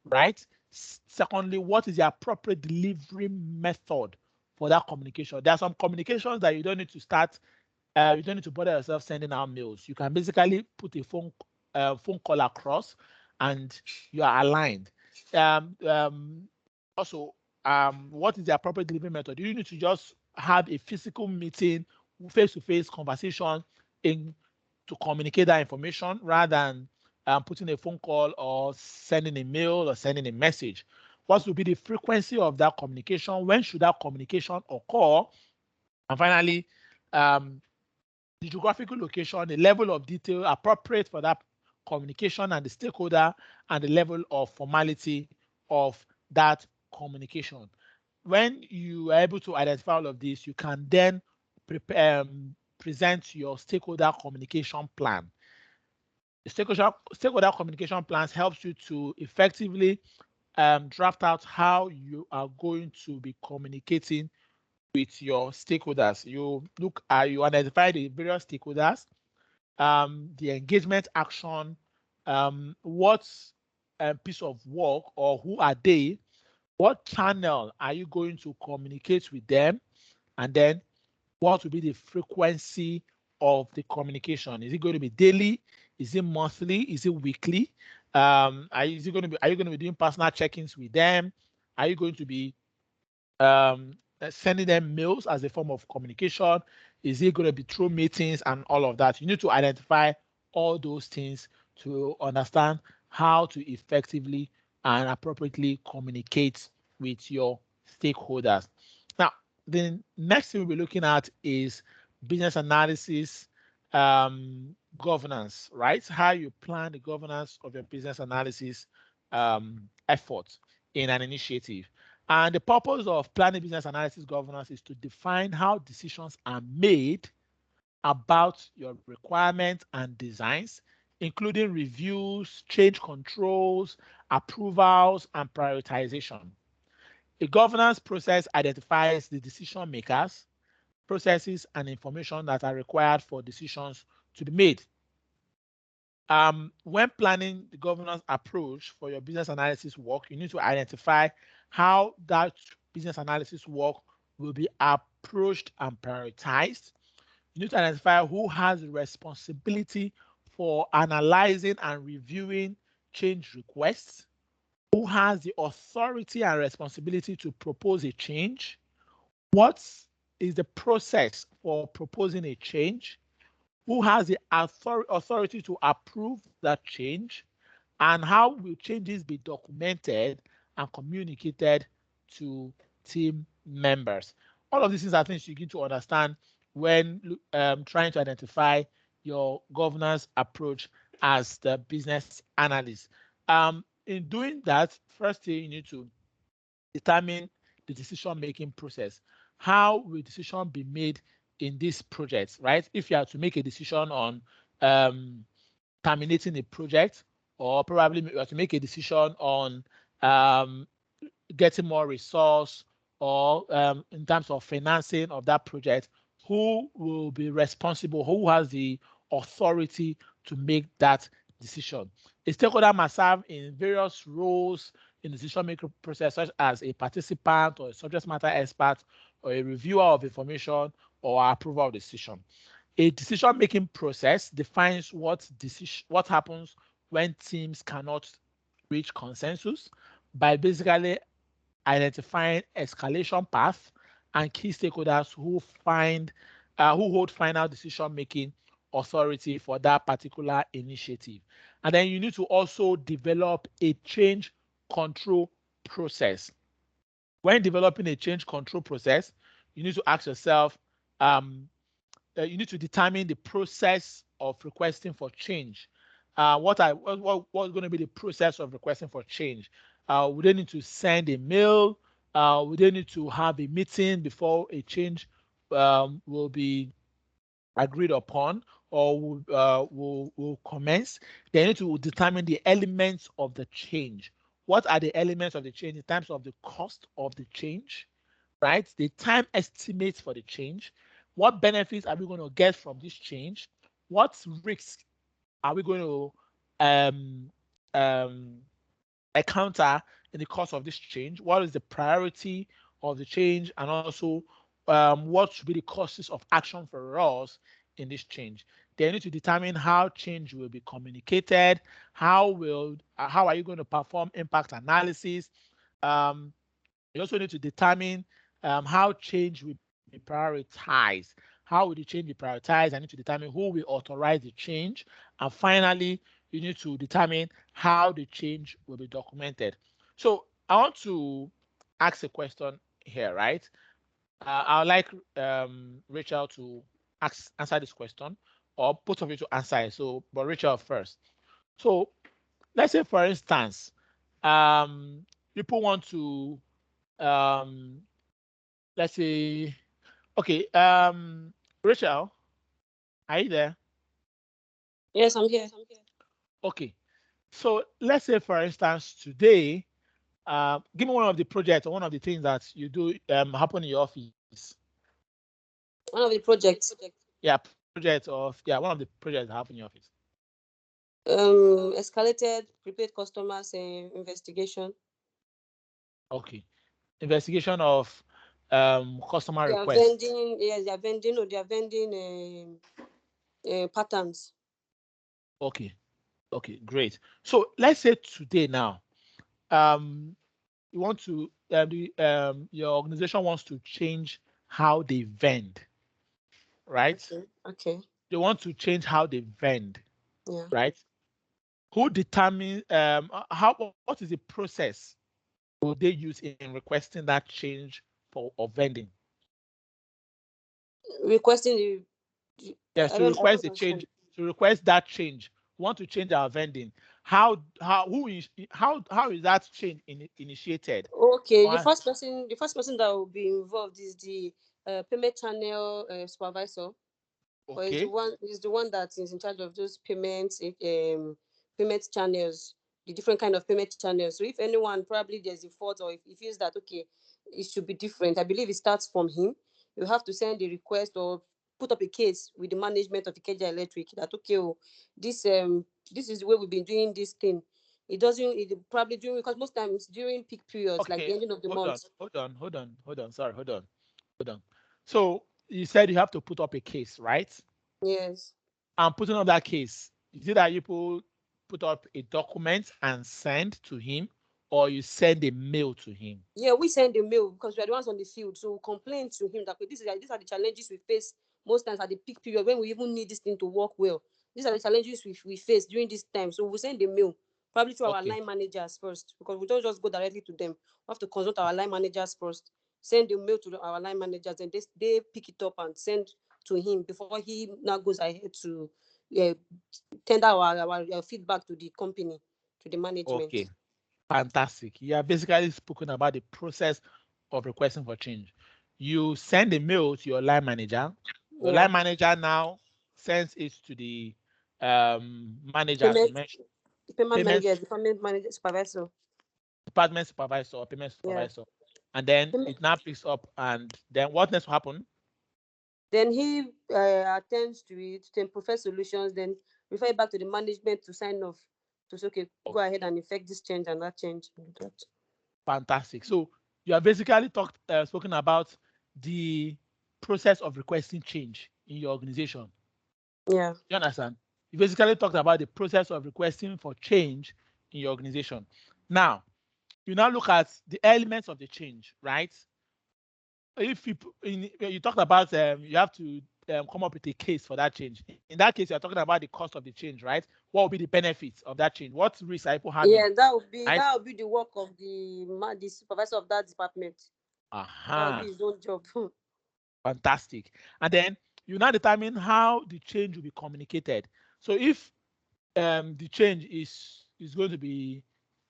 right? Secondly, what is the appropriate delivery method for that communication? There are some communications that you don't need to start. You don't need to bother yourself sending out mails. You can basically put a phone call across, and you are aligned. Also, what is the appropriate delivery method? You need to just have a physical meeting, face-to-face conversation in to communicate that information rather than putting a phone call or sending a mail or sending a message. What will be the frequency of that communication? When should that communication occur? And finally, the geographical location, the level of detail appropriate for that communication and the stakeholder, and the level of formality of that communication. When you are able to identify all of this, you can then present your stakeholder communication plan. The stakeholder communication plans helps you to effectively draft out how you are going to be communicating with your stakeholders. You identify the various stakeholders, the engagement action, what piece of work or who are they, what channel are you going to communicate with them, and then what will be the frequency of the communication? Is it going to be daily? Is it monthly? Is it weekly? Are you going to be doing personal check-ins with them? Are you going to be sending them mails as a form of communication? Is it going to be through meetings and all of that? You need to identify all those things to understand how to effectively and appropriately communicate with your stakeholders. Now, the next thing we'll be looking at is business analysis, governance, right? How you plan the governance of your business analysis efforts in an initiative. And the purpose of planning business analysis governance is to define how decisions are made about your requirements and designs, including reviews, change controls, approvals, and prioritization. A governance process identifies the decision makers, processes, and information that are required for decisions to be made. When planning the governance approach for your business analysis work, you need to identify how that business analysis work will be approached and prioritized. You need to identify who has the responsibility for analyzing and reviewing change requests, who has the authority and responsibility to propose a change, what is the process for proposing a change, who has the authority to approve that change, and how will changes be documented and communicated to team members. All of these things are things you need to understand when trying to identify your governance approach as the business analyst. In doing that, first thing you need to determine the decision-making process. How will decision be made in this project, right? If you have to make a decision on terminating a project, or probably you have to make a decision on getting more resource, or in terms of financing of that project, who will be responsible, who has the authority to make that decision. A stakeholder must serve in various roles in the decision-making process, such as a participant or a subject matter expert or a reviewer of information or approval of decision. A decision-making process defines what happens when teams cannot reach consensus by basically identifying escalation paths and key stakeholders who hold final decision-making authority for that particular initiative. And then you need to also develop a change control process. When developing a change control process, you need to ask yourself, you need to determine the process of requesting for change. What's going to be the process of requesting for change? Would they need to send a mail? Would they need to have a meeting before a change will be agreed upon, or will commence? They need to determine the elements of the change. What are the elements of the change in terms of the cost of the change, right? The time estimates for the change. What benefits are we going to get from this change? What risks are we going to um, um, encounter in the course of this change? What is the priority of the change? And also, what should be the courses of action for us in this change? They need to determine how change will be communicated. How are you going to perform impact analysis? Um, you also need to determine how change will be prioritized. How will the change be prioritized? I need to determine who will authorize the change. And finally, you need to determine how the change will be documented. So I want to ask a question here, right? I would like Rachel to answer this question, or both of you to answer it. So, but Rachel first. So let's say, for instance, people want to um, let's say, okay, Rachel, are you there? Yes, I'm here. Okay, so let's say, for instance, today, give me one of the projects or one of the things that you do happen in your office. One of the projects, Yeah, project of yeah, one of the projects that happen in your office. escalated prepaid customers investigation. Okay, investigation of customer They are requests. vending, yes, they are vending, no, they are vending patterns. Okay, okay, great. So let's say today now, um, you want to your organization wants to change how they vend, right? Okay, okay, They want to change how they vend, yeah. right? Who determines how what is the process will they use in requesting that change for of vending? Requesting Yes, I to don't request a understand. change, to request that change. We want to change our vending. How is that change initiated? Okay, Or- the first person that will be involved is the payment channel supervisor. Or Okay, is the one that is in charge of those payments payment channels, the different kind of payment channels. So if anyone probably there's a fault, or if he feels that okay, it should be different, I believe it starts from him. You have to send a request or put up a case with the management of the KJ Electric that okay, oh, this is the way we've been doing this thing. It probably during, because most times during peak periods like the okay. ending of the Hold on, month. hold on. Sorry, hold on. So you said you have to put up a case, right? Yes. And putting up that case, is it that you put up a document and send to him, or you send a mail to him? Yeah, we send a mail because we are the ones on the field. So we complain to him that "Okay, these are the challenges we face most times at the peak period when we even need this thing to work well. These are the challenges we face during this time." So we send a mail, probably to our Okay, line managers first, because we don't just go directly to them. We have to consult our line managers first, send the mail to our line managers, and they pick it up and send to him before he now goes ahead to uh, tender our feedback to the company, to the management. okay, fantastic. You have basically spoken about the process of requesting for change. You send a mail to your line manager. Your Yeah. line manager now sends it to the manager, as you Payment mentioned, payment payment manager, department manager, supervisor. department supervisor or payment Yeah. supervisor, and then Payment. it now picks up. And then what next will happen? Then he attends to it, then prefer solutions, then refer it back to the management to sign off. To say, okay, go ahead and effect this change and that change. And that. Fantastic. So you have basically spoken about the process of requesting change in your organization. Yeah. You understand? You basically talked about the process of requesting for change in your organization. Now, you now look at the elements of the change, right? If you talked about you have to come up with a case for that change. In that case, you're talking about the cost of the change, right? What will be the benefits of that change? What risks are people having, Yeah, right? that would be the work of the supervisor of that department. That would be Aha. his own job. Fantastic. And then you now determine how the change will be communicated. So if the change is going to be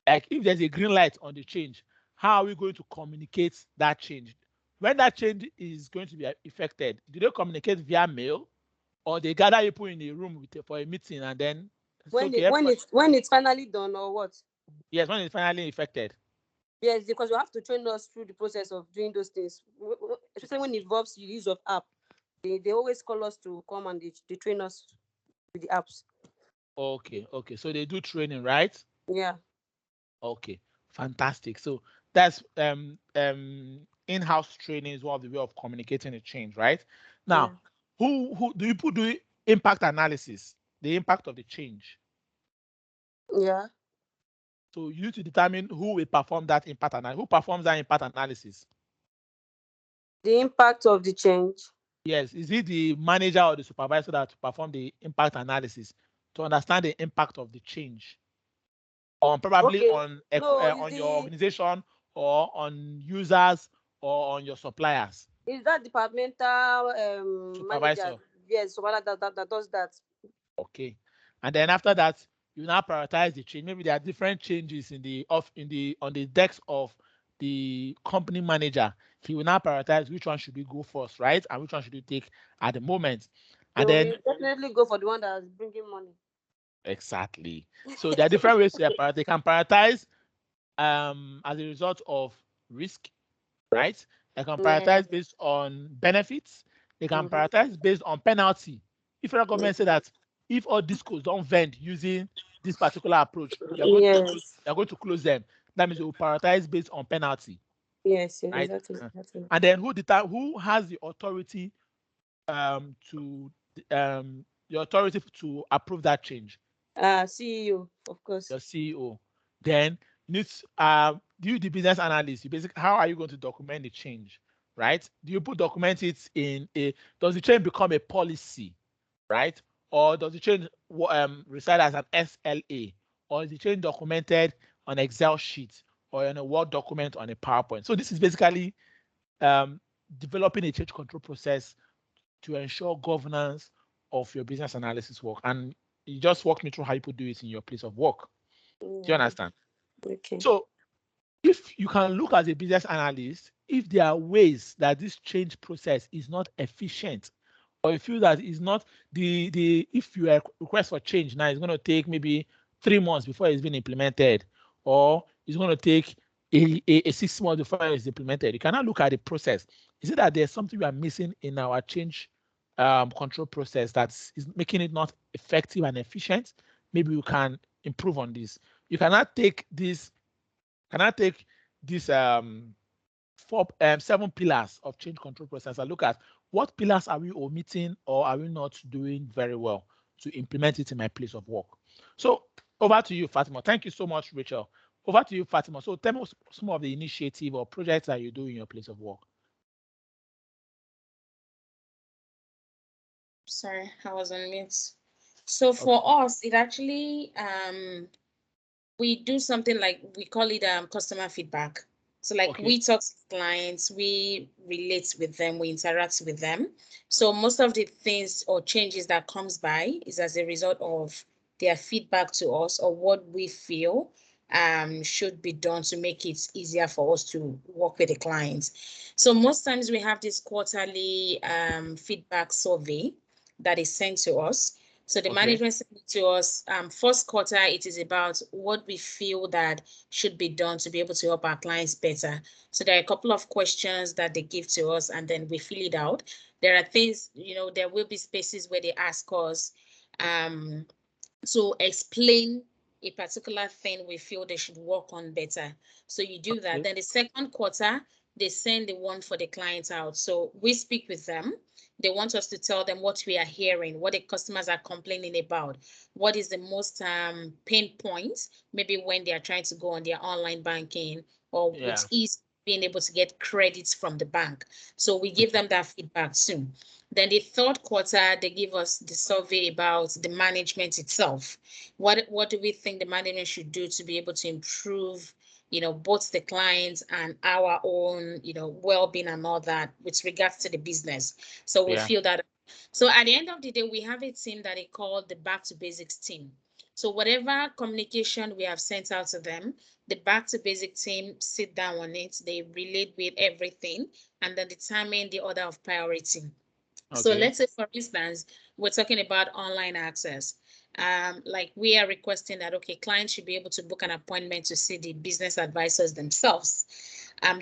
like if there's a green light on the change, how are we going to communicate that change? When that change is going to be effected, do they communicate via mail or they gather people in a room for a meeting and then it's okay, everybody. When it's finally done or what? Yes, when it's finally effected. Yes, because you have to train us through the process of doing those things, especially when it involves the use of app. They always call us to come and they train us with the apps. Okay, okay. So they do training, right? Yeah. Okay, fantastic. So that's in-house training is one of the way of communicating a change, right? Yeah. Now, who do you put the impact analysis, the impact of the change? Yeah. So you need to determine who will perform that impact analysis. Who performs that impact analysis? The impact of the change. Yes, is it the manager or the supervisor that perform the impact analysis to understand the impact of the change on probably Okay. No, is on your the organization or on users or on your suppliers? is that departmental manager? Supervisor. Yes, so that does that. Okay. And then after that, you now prioritize the change. Maybe there are different changes in the on the decks of the company manager. He will now prioritize which one should we go first, right? And which one should we take at the moment. They And will then definitely go for the one that's bringing money. exactly. So there are different ways to prioritize. They can prioritize as a result of risk, right? They can Yeah. prioritize based on benefits. They can Mm-hmm. prioritize based on penalty. If federal government say that if all discos don't vend using this particular approach, Yes. you're going to close them. That means you will prioritize based on penalty, Yes. right? Exactly. Exactly. And then who has the authority to the authority to approve that change? CEO, of Your course. CEO. Then you need to do the business analyst. You basically, how are you going to document the change, right? Do you document it in a, does the change become a policy, right? Or does the change reside as an SLA? Or is the change documented on Excel sheet or in a Word document on a PowerPoint? So this is basically um, developing a change control process to ensure governance of your business analysis work. And you just walk me through how you do it in your place of work. Do you Yeah. understand? Okay. So if you can look as a business analyst, if there are ways that this change process is not efficient, or you feel that is not the if you request for change now, it's going to take maybe 3 months before it's been implemented, or it's going to take a 6 months before it's implemented. You cannot look at the process. Is it that there's something we are missing in our change control process that is making it not effective and efficient? Maybe you can improve on this. You cannot take this can I take these 7 pillars of change control process and look at what pillars are we omitting or are we not doing very well to implement it in my place of work? So over to you, Fatima. Thank you so much, Rachel. Over to you, Fatima. So tell me some of the initiative or projects that you do in your place of work. Sorry, I was on mute. So Okay. for us, it actually we do something like we call it customer feedback. So like Okay. we talk to clients, we relate with them, we interact with them. So most of the things or changes that comes by is as a result of their feedback to us or what we feel should be done to make it easier for us to work with the clients. So most times we have this quarterly feedback survey that is sent to us. So the Okay. management sent it to us. First quarter, it is about what we feel that should be done to be able to help our clients better. So there are a couple of questions that they give to us, and then we fill it out. There are things, there will be spaces where they ask us to explain a particular thing we feel they should work on better. So you do that. Okay. Then the second quarter, they send the one for the clients out. So we speak with them. They want us to tell them what we are hearing, what the customers are complaining about, what is the most pain points, maybe when they are trying to go on their online banking or with Yeah. ease being able to get credits from the bank. So we give Okay. them that feedback soon. Then the third quarter, they give us the survey about the management itself. What do we think the management should do to be able to improve, both the clients and our own, well-being and all that with regards to the business. So we Yeah. feel that. So at the end of the day, we have a team that they call the Back to Basics team. So whatever communication we have sent out to them, the Back to Basic team sit down on it. They relate with everything and then determine the order of priority. So Okay. let's say, for instance, we're talking about online access. Like we are requesting that, okay, clients should be able to book an appointment to see the business advisors themselves.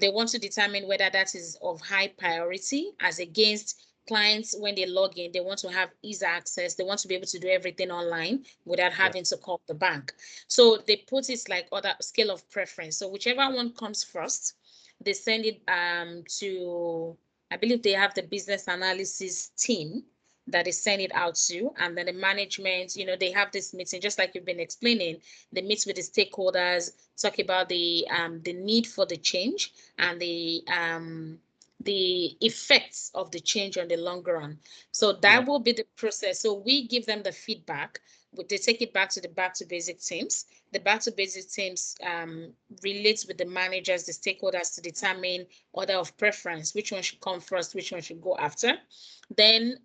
They want to determine whether that is of high priority as against clients, when they log in, they want to have easy access. They want to be able to do everything online without having to call the bank. So they put it like other scale of preference. So whichever one comes first, they send it to, I believe they have the business analysis team that they send it out to, and then the management, they have this meeting, just like you've been explaining. They meet with the stakeholders, talk about the need for the change and the effects of the change on the long run. So that will be the process. So we give them the feedback. They take it back to basic teams. The back to basic teams relates with the managers, the stakeholders, to determine order of preference, which one should come first, which one should go after. Then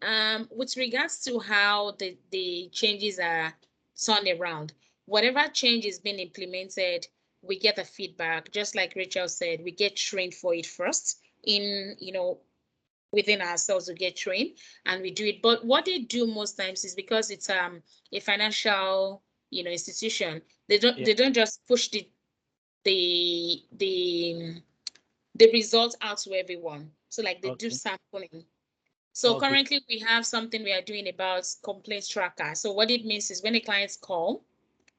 with regards to how the changes are turned around, whatever change is being implemented, we get the feedback. Just like Rachel said, we get trained for it first in, within ourselves. We get trained and we do it. But what they do most times is, because it's a financial, institution, they don't just push the results out to everyone. So like they do sampling. So currently we have something we are doing about complaints tracker. So what it means is, when the clients call,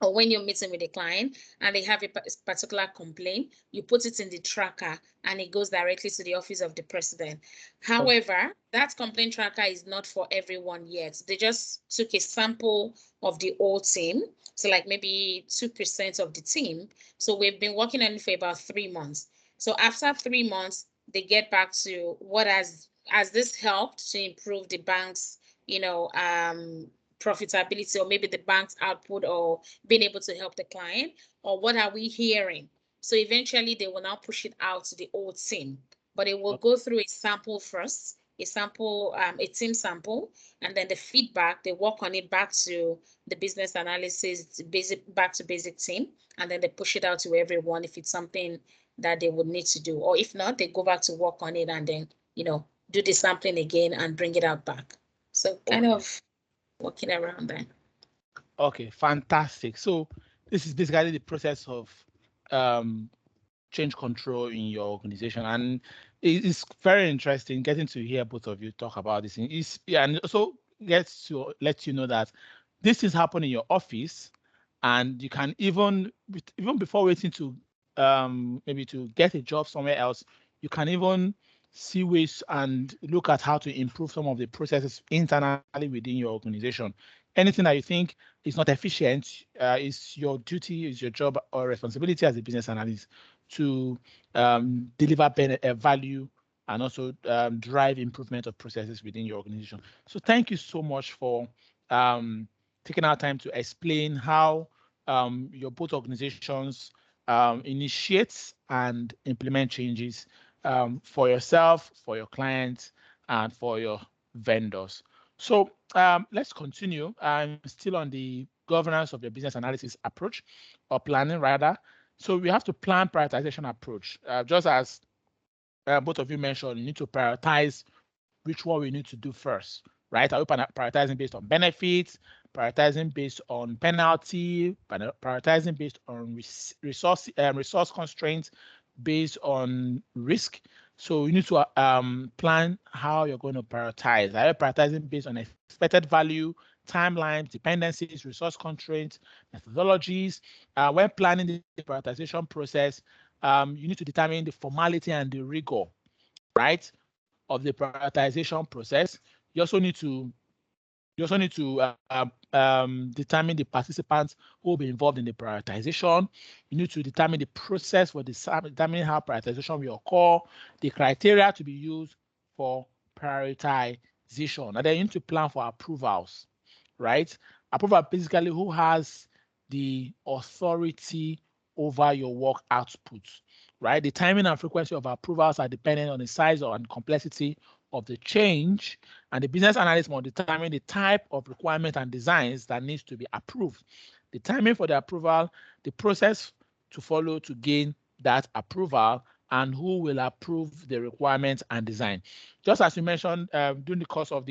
or when you're meeting with a client and they have a particular complaint, you put it in the tracker and it goes directly to the office of the president. However, that complaint tracker is not for everyone yet. They just took a sample of the whole team. So like maybe 2% of the team. So we've been working on it for about 3 months. So after 3 months, they get back to what has this helped to improve the bank's, profitability, or maybe the bank's output, or being able to help the client, or what are we hearing? So eventually they will now push it out to the whole team, but it will go through a sample first, a team sample, and then the feedback, they work on it back to the business analysis, back to basic team, and then they push it out to everyone if it's something that they would need to do. Or if not, they go back to work on it and then, do the sampling again and bring it out back. So kind of working around that. Okay, fantastic. So this is basically the process of change control in your organization, and it's very interesting getting to hear both of you talk about this. And also gets to let you know that this is happening in your office, and you can even before waiting to maybe to get a job somewhere else, you can even see ways and look at how to improve some of the processes internally within your organization. Anything that you think is not efficient, is your duty, is your job or responsibility as a business analyst to deliver value and also drive improvement of processes within your organization. So thank you so much for taking our time to explain how your both organizations initiate and implement changes for yourself, for your clients, and for your vendors. So let's continue. I'm still on the governance of your business analysis approach, or planning rather. So we have to plan prioritization approach. Just as both of you mentioned, you need to prioritize which one we need to do first, right? Are we prioritizing based on benefits, prioritizing based on penalty, prioritizing based on resource constraints, based on risk? So you need to plan how you're going to prioritize. Are you prioritizing based on expected value, timelines, dependencies, resource constraints, methodologies? When planning the prioritization process, you need to determine the formality and the rigor, right, of the prioritization process. You also need to determine the participants who will be involved in the prioritization. You need to determine the process for determining how prioritization will occur, the criteria to be used for prioritization, and then you need to plan for approvals, right? Approval basically who has the authority over your work output, right? The timing and frequency of approvals are dependent on the size and complexity of the change, and the business analyst must determine the type of requirement and designs that needs to be approved, the timing for the approval, the process to follow to gain that approval, and who will approve the requirements and design. Just as you mentioned during the course of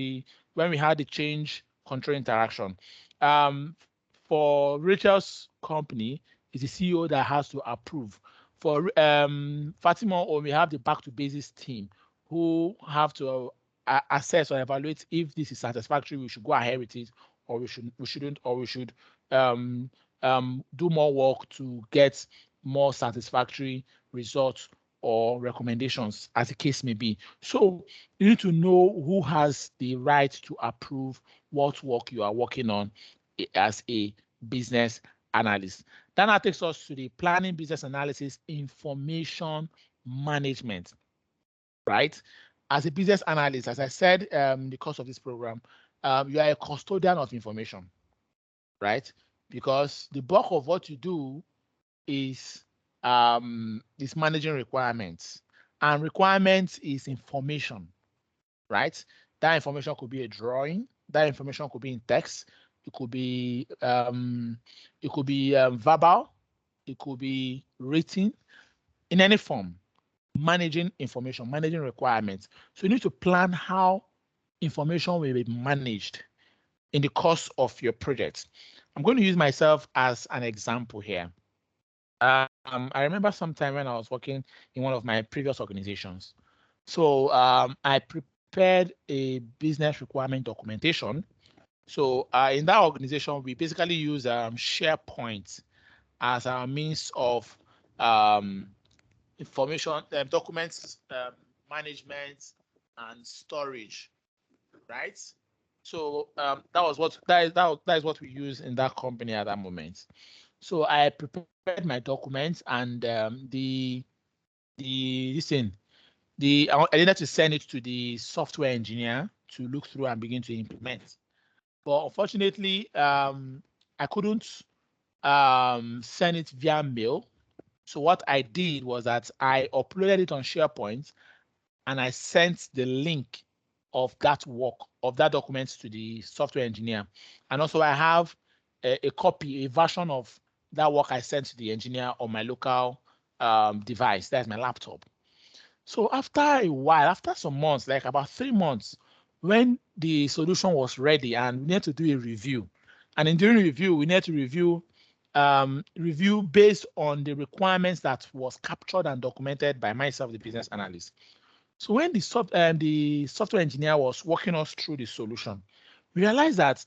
when we had the change control interaction, for Rachel's company, it's the CEO that has to approve. For Fatima, or we have the back to basics team who have to assess or evaluate if this is satisfactory, we should go ahead with it, or we shouldn't, or we should do more work to get more satisfactory results or recommendations, as the case may be. So you need to know who has the right to approve what work you are working on as a business analyst. That now takes us to the planning, business analysis, information management, right? As a business analyst, as I said, in the course of this program, you are a custodian of information, right? Because the bulk of what you do is managing requirements, and requirements is information, right? That information could be a drawing. That information could be in text. It could be verbal. It could be written in any form. Managing information, managing requirements. So you need to plan how information will be managed in the course of your project. I'm going to use myself as an example here. I remember sometime when I was working in one of my previous organizations. So I prepared a business requirement documentation. So in that organization, we basically use SharePoint as our means of information, documents management and storage, right? So that is what we use in that company at that moment. So I prepared my documents, and I needed to send it to the software engineer to look through and begin to implement. But unfortunately, I couldn't send it via mail. So what I did was that I uploaded it on SharePoint, and I sent the link of that work, of that document, to the software engineer. And also I have a copy, a version of that work I sent to the engineer on my local device. That's my laptop. So after a while, after some months, like about 3 months, when the solution was ready and we needed to do a review, and in doing review, we needed to review based on the requirements that was captured and documented by myself, the business analyst. So when the software engineer was walking us through the solution, we realized that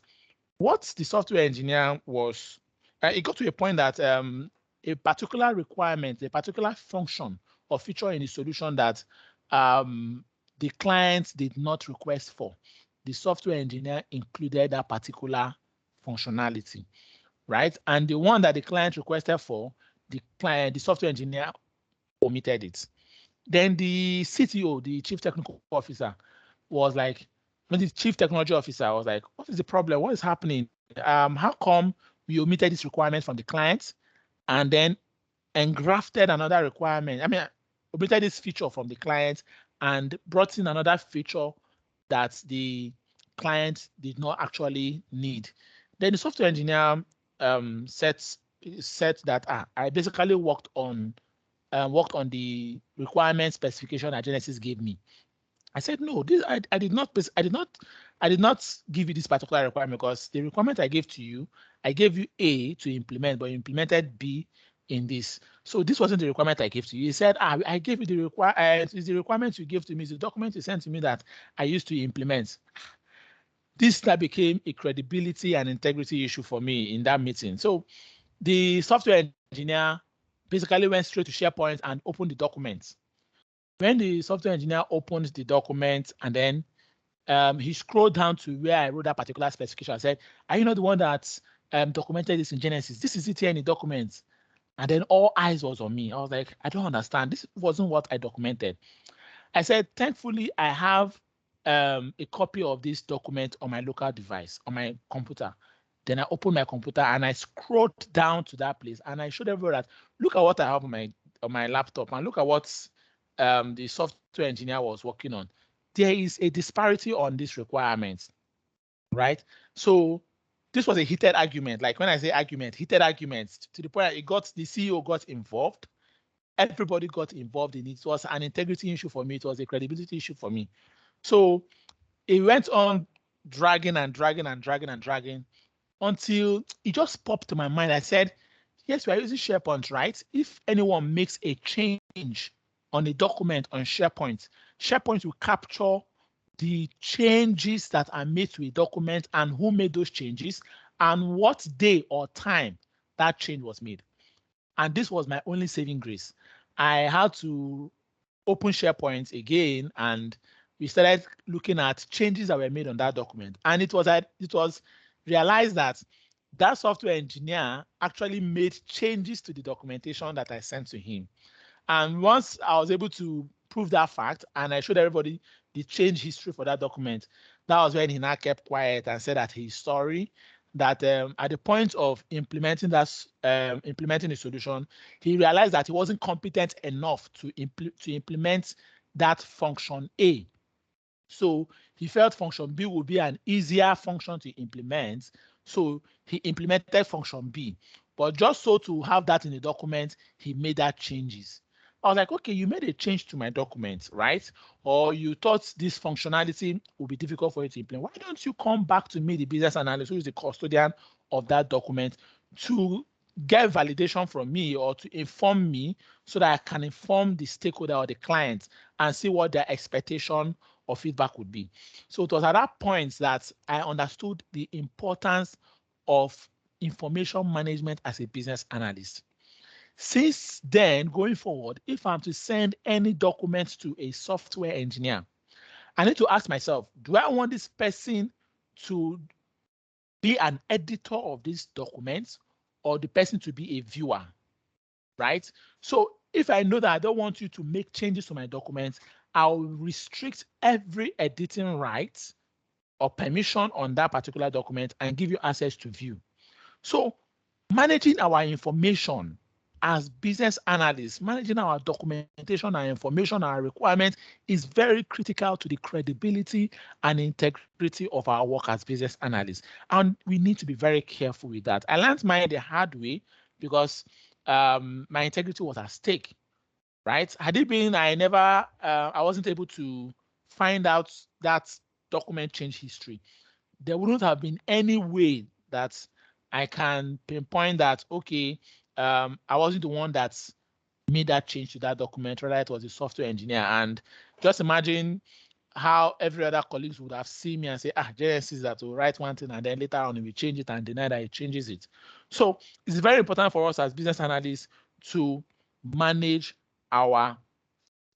what the software engineer was, it got to a point that a particular requirement, a particular function or feature in the solution that the client did not request for, the software engineer included that particular functionality, right? And the one that the client requested for, the software engineer omitted it. Then the CTO, the chief technical officer, was like, when the chief technology officer was like, what is the problem? What is happening? How come we omitted this requirement from the client and then engrafted another requirement? I mean, omitted this feature from the client and brought in another feature that the client did not actually need. Then the software engineer said that I basically worked on the requirement specification that Genesis gave me. I said, no, I did not give you this particular requirement, because the requirement I gave to you, I gave you A to implement, but you implemented B in this. So this wasn't the requirement I gave to you. He said, I gave you the requirement you gave to me, it's the document you sent to me that I used to implement. This that became a credibility and integrity issue for me in that meeting. So the software engineer basically went straight to SharePoint and opened the documents. When the software engineer opened the document, and then he scrolled down to where I wrote that particular specification, I said, are you not the one that documented this in Genesis? This is it here in the document. And then all eyes was on me. I was like, I don't understand. This wasn't what I documented. I said, thankfully, I have a copy of this document on my local device, on my computer. Then I opened my computer and I scrolled down to that place, and I showed everyone that, look at what I have on my laptop, and look at what the software engineer was working on. There is a disparity on these requirements, right? So this was a heated argument. Like when I say argument, heated arguments, to the point that the CEO got involved. Everybody got involved in it. It was an integrity issue for me. It was a credibility issue for me. So it went on dragging and dragging and dragging and dragging until it just popped to my mind. I said, yes, we are using SharePoint, right? If anyone makes a change on a document on SharePoint, SharePoint will capture the changes that are made to a document and who made those changes and what day or time that change was made. And this was my only saving grace. I had to open SharePoint again and we started looking at changes that were made on that document. And it was realized that that software engineer actually made changes to the documentation that I sent to him. And once I was able to prove that fact and I showed everybody the change history for that document, that was when he now kept quiet and said that he's sorry, that at the point of implementing implementing the solution, he realized that he wasn't competent enough to implement that function A. So he felt function B would be an easier function to implement. So he implemented function B. But just so to have that in the document, he made that changes. I was like, okay, you made a change to my document, right? Or you thought this functionality would be difficult for you to implement. Why don't you come back to me, the business analyst, who is the custodian of that document, to get validation from me or to inform me so that I can inform the stakeholder or the client and see what their expectation or feedback would be. So it was at that point that I understood the importance of information management as a business analyst. Since then, going forward, if I'm to send any documents to a software engineer, I need to ask myself, do I want this person to be an editor of these documents or the person to be a viewer, right? So if I know that I don't want you to make changes to my documents, I'll restrict every editing right or permission on that particular document and give you access to view. So managing our information as business analysts, managing our documentation, our information, our requirements is very critical to the credibility and integrity of our work as business analysts. And we need to be very careful with that. I learned mine the hard way because my integrity was at stake, right? Had it been I wasn't able to find out that document change history, there wouldn't have been any way that I can pinpoint that, okay, I wasn't the one that made that change to that document, rather it was the software engineer. And just imagine how every other colleagues would have seen me and say, Genesis that will write one thing and then later on he will change it and deny that he changes it. So it's very important for us as business analysts to manage our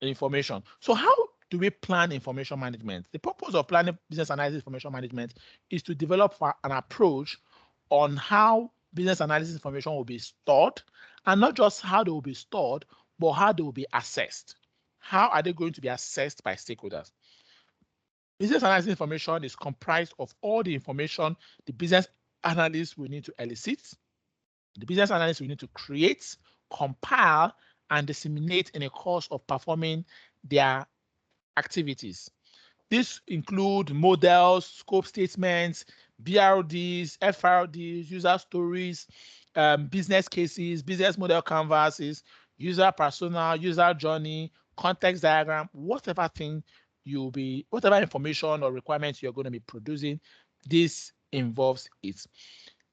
information. So how do we plan information management? The purpose of planning business analysis information management is to develop an approach on how business analysis information will be stored, and not just how they will be stored, but how they will be assessed. How are they going to be assessed by stakeholders? Business analysis information is comprised of all the information the business analyst will need to elicit, the business analyst will need to create, compile, and disseminate in the course of performing their activities. These include models, scope statements, BRDs, FRDs, user stories, business cases, business model canvases, user persona, user journey, context diagram, whatever information or requirements you're going to be producing, this involves it.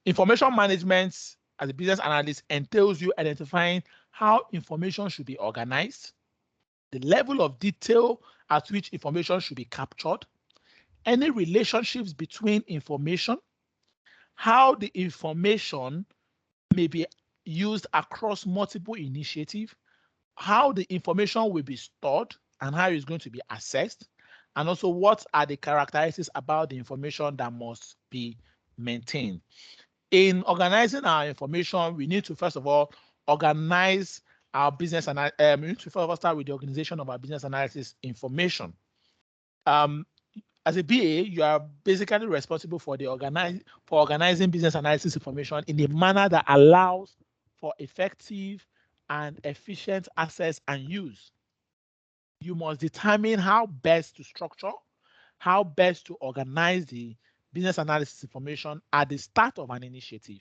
Information management as a business analyst entails you identifying how information should be organized, the level of detail at which information should be captured, any relationships between information, how the information may be used across multiple initiatives, how the information will be stored and how it's going to be assessed, and also what are the characteristics about the information that must be maintained. In organizing our information, we need to first of all organize our business and we need to first of all start with the organization of our business analysis information. As a BA, you are basically responsible for organizing business analysis information in a manner that allows for effective and efficient access and use. You must determine how best to structure, how best to organize the business analysis information at the start of an initiative.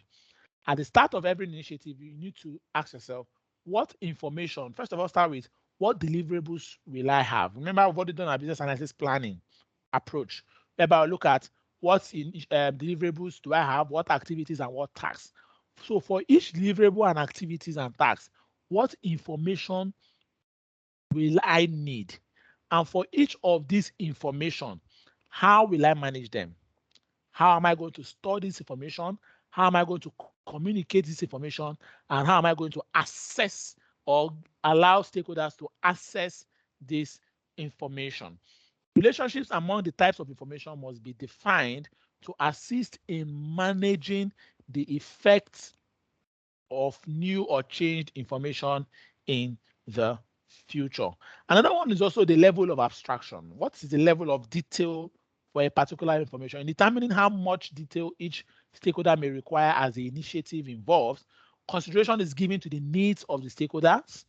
At the start of every initiative, you need to ask yourself, what information, first of all, start with what deliverables will I have? Remember, we've already done our business analysis planning approach, whereby I look at what deliverables do I have, what activities and what tasks. So for each deliverable and activities and tasks, what information will I need? And for each of these information, how will I manage them? How am I going to store this information? How am I going to communicate this information? And how am I going to assess or allow stakeholders to access this information? Relationships among the types of information must be defined to assist in managing the effects of new or changed information in the future. Another one is also the level of abstraction. What is the level of detail for a particular information? In determining how much detail each stakeholder may require as the initiative involves, consideration is given to the needs of the stakeholders,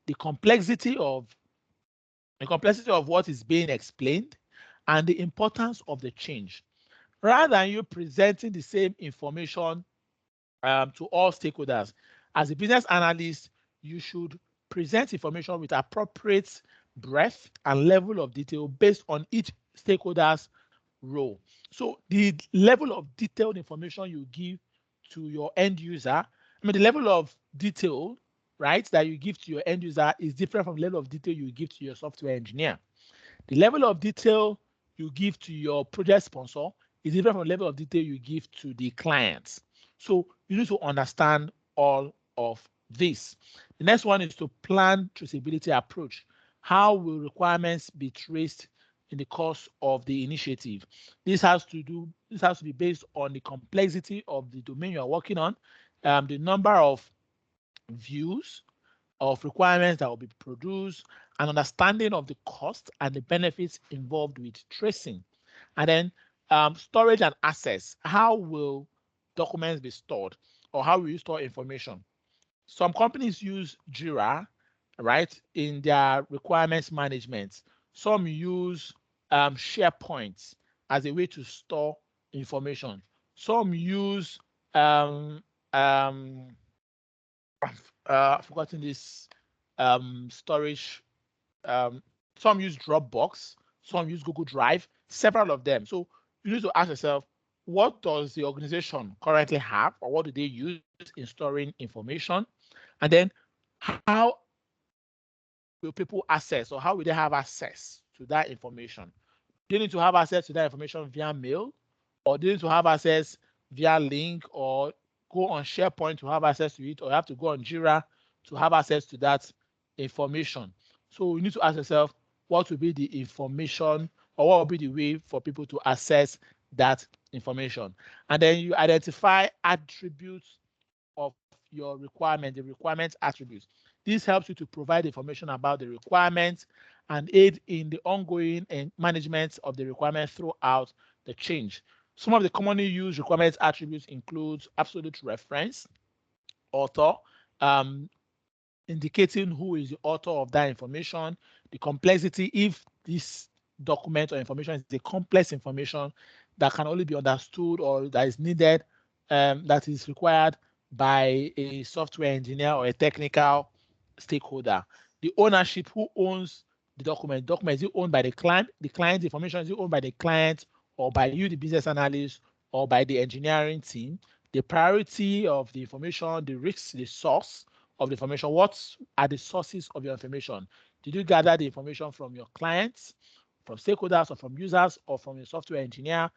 the complexity of what is being explained, and the importance of the change. Rather than you presenting the same information to all stakeholders, as a business analyst, you should present information with appropriate breadth and level of detail based on each stakeholder's role. So the level of detailed information you give to your end user, the level of detail, right, that you give to your end user is different from the level of detail you give to your software engineer. The level of detail you give to your project sponsor is different from the level of detail you give to the clients. So you need to understand all of this. The next one is to plan traceability approach. How will requirements be traced in the course of the initiative? This has to be based on the complexity of the domain you are working on, the number of views of requirements that will be produced, an understanding of the cost and the benefits involved with tracing. And then storage and access. How will documents be stored, or how will you store information? Some companies use Jira, right, in their requirements management. Some use SharePoint as a way to store information. Some use I've forgotten this storage. Um, some use Dropbox, some use Google Drive, several of them. So you need to ask yourself, what does the organization currently have, or what do they use in storing information? And then how will people access, or how will they have access to that information? Do they need to have access to that information via mail, or do they need to have access via link, or go on SharePoint to have access to it, or you have to go on Jira to have access to that information? So you need to ask yourself, what will be the information, or what will be the way for people to access that information? And then you identify attributes of your requirement, the requirement attributes. This helps you to provide information about the requirements and aid in the ongoing and management of the requirement throughout the change. Some of the commonly used requirement attributes include absolute reference, author, um, indicating who is the author of that information, the complexity, if this document or information is a complex information that can only be understood or that is needed, that is required by a software engineer or a technical stakeholder. The ownership, who owns the document? Document, is it owned by the client? The client information, is it owned by the client, or by you, the business analyst, or by the engineering team? The priority of the information, the risks, the source of the information. What are the sources of your information? Did you gather the information from your clients, from stakeholders, or from users, or from your software engineer,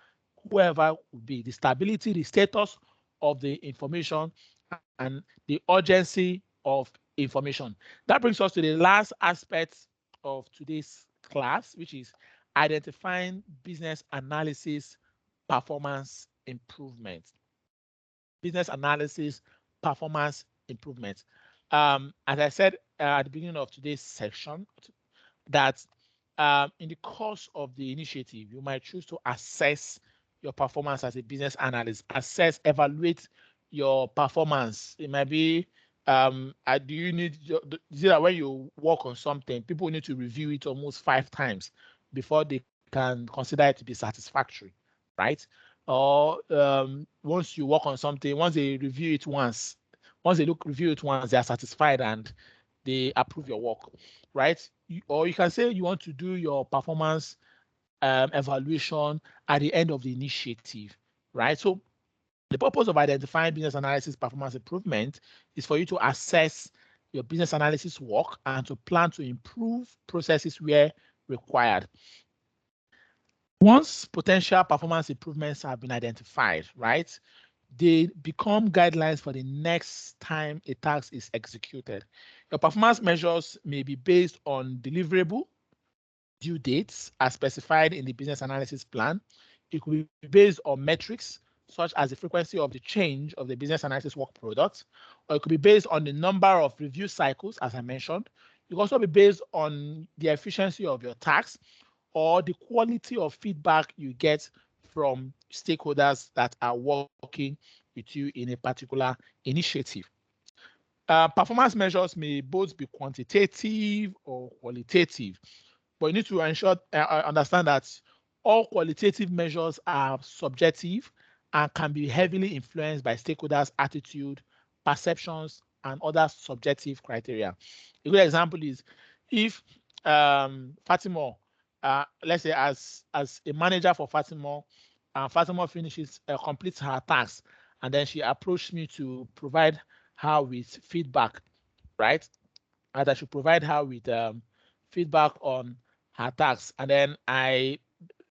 whoever would be? The stability, the status of the information, and the urgency of information. That brings us to the last aspect of today's class, which is identifying business analysis performance improvement. Business analysis performance improvement. As I said at the beginning of today's section, that in the course of the initiative, you might choose to assess your performance as a business analyst, evaluate your performance. It might be, do you need, is it that when you work on something, people need to review it almost 5 times before they can consider it to be satisfactory, right? Or once you work on something, once they review it once they review it once, they are satisfied and they approve your work, right? Or you can say you want to do your performance evaluation at the end of the initiative, right? So the purpose of identifying business analysis performance improvement is for you to assess your business analysis work and to plan to improve processes where required. Once potential performance improvements have been identified, right, they become guidelines for the next time a task is executed. Your performance measures may be based on deliverable due dates as specified in the business analysis plan. It could be based on metrics such as the frequency of the change of the business analysis work product, or it could be based on the number of review cycles, as I mentioned. It could also be based on the efficiency of your tasks or the quality of feedback you get from stakeholders that are working with you in a particular initiative. Performance measures may both be quantitative or qualitative, but you need to understand that all qualitative measures are subjective and can be heavily influenced by stakeholders' attitude, perceptions, and other subjective criteria. A good example is if Fatima, let's say as a manager for Fatima, Fatima finishes completes her task, and then she approached me to provide her with feedback, right? And I should provide her with feedback on her tasks. And then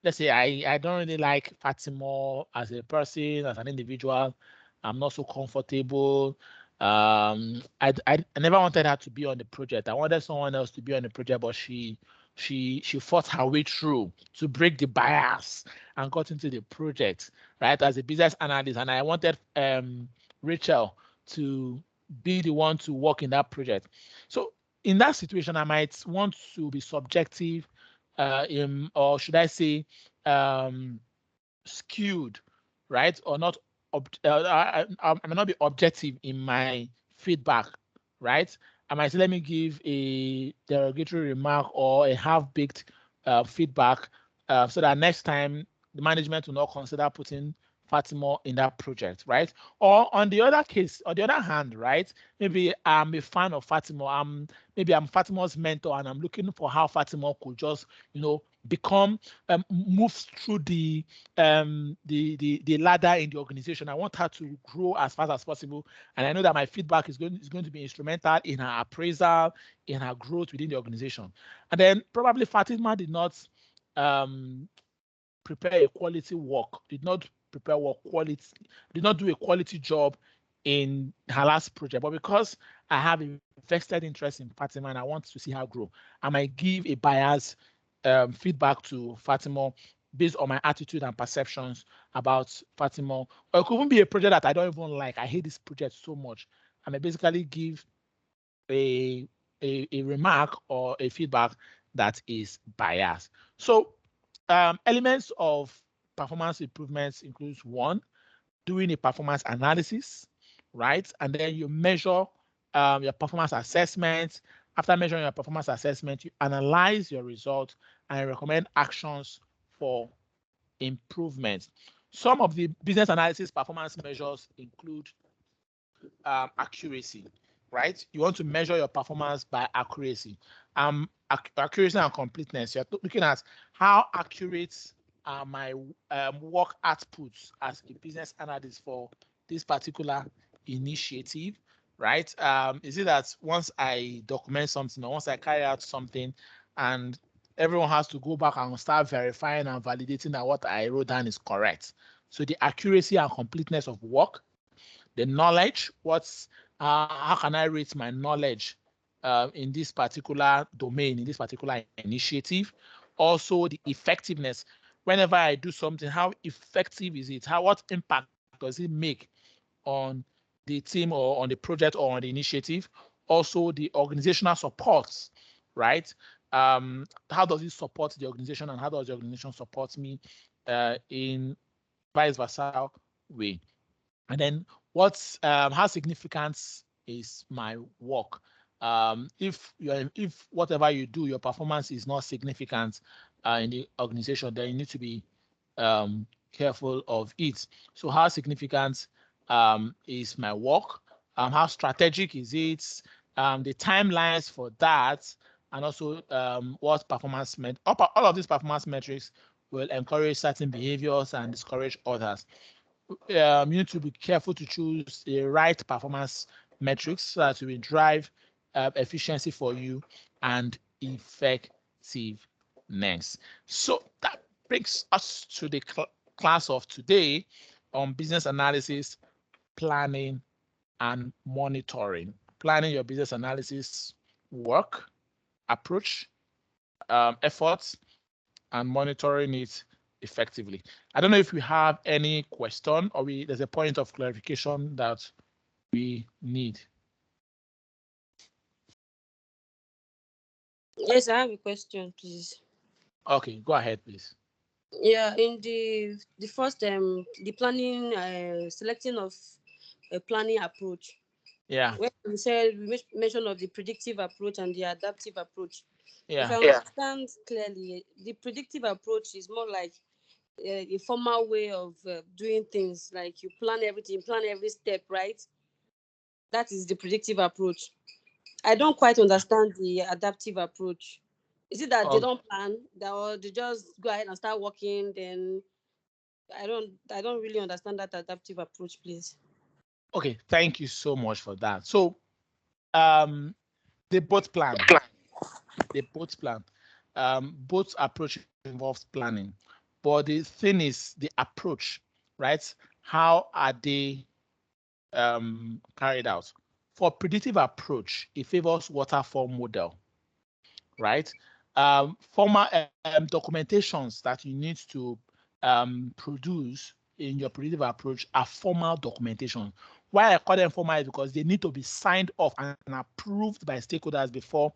let's say I don't really like Fatima as a person, as an individual. I'm not so comfortable. I never wanted her to be on the project. I wanted someone else to be on the project, but she fought her way through to break the bias and got into the project, right? As a business analyst, and I wanted Rachel to be the one to work in that project. So in that situation, I might want to be subjective, or should I say, skewed, right? Or not. I may not be objective in my feedback, right? I might say, let me give a derogatory remark or a half-baked feedback, so that next time the management will not consider putting Fatima in that project, right? Or on the other case, on the other hand, right? Maybe I'm a fan of Fatima. Maybe I'm Fatima's mentor, and I'm looking for how Fatima could just, become move through the ladder in the organization. I want her to grow as fast as possible, and I know that my feedback is going to be instrumental in her appraisal, in her growth within the organization. And then probably Fatima did not prepare a quality work, did not prepare work quality, did not do a quality job in her last project. But because I have a vested interest in Fatima and I want to see her grow, I might give a biased feedback to Fatima based on my attitude and perceptions about Fatima. Or it could even be a project that I don't even like. I hate this project so much. I may basically give a remark or a feedback that is biased. So elements of performance improvements includes one, doing a performance analysis, right? And then you measure your performance assessment. After measuring your performance assessment, you analyze your results and recommend actions for improvement. Some of the business analysis performance measures include accuracy, right? You want to measure your performance by accuracy. Accuracy and completeness. You're looking at how accurate are my work outputs as a business analyst for this particular initiative, right? Is it that once I document something or once I carry out something and everyone has to go back and start verifying and validating that what I wrote down is correct? So the accuracy and completeness of work, the knowledge, how can I rate my knowledge in this particular domain, in this particular initiative? Also the effectiveness. Whenever I do something, how effective is it? What impact does it make on the team or on the project or on the initiative? Also the organizational support, right? How does it support the organization and how does the organization support me in vice versa way? And then how significant is my work? If whatever you do, your performance is not significant in the organization, then you need to be careful of it. So how significant is my work? How strategic is it? The timelines for that, and also what performance all of these performance metrics will encourage certain behaviors and discourage others. You need to be careful to choose the right performance metrics so that will drive efficiency for you and effectiveness. So that brings us to the class of today on business analysis, planning, and monitoring. Planning your business analysis work, approach, efforts, and monitoring it effectively. I don't know if we have any question or there's a point of clarification that we need. Yes, I have a question, please. Okay, go ahead, please. Yeah, in the first the planning selecting of a planning approach. Yeah. When we said we mention of the predictive approach and the adaptive approach. If Yeah. I understand clearly, the predictive approach is more like a formal way of doing things. Like you plan everything, plan every step, right? That is the predictive approach. I don't quite understand the adaptive approach. Is it that they Oh, don't plan, or they just go ahead and start working? Then I don't really understand that adaptive approach, please. okay. Thank you so much for that. So, they both plan. They both plan. Both approach involves planning, but the thing is the approach, right? How are they carried out? For predictive approach, it favors waterfall model, right? Formal documentations that you need to produce in your predictive approach are formal documentation. Why I call them formal is because they need to be signed off and approved by stakeholders before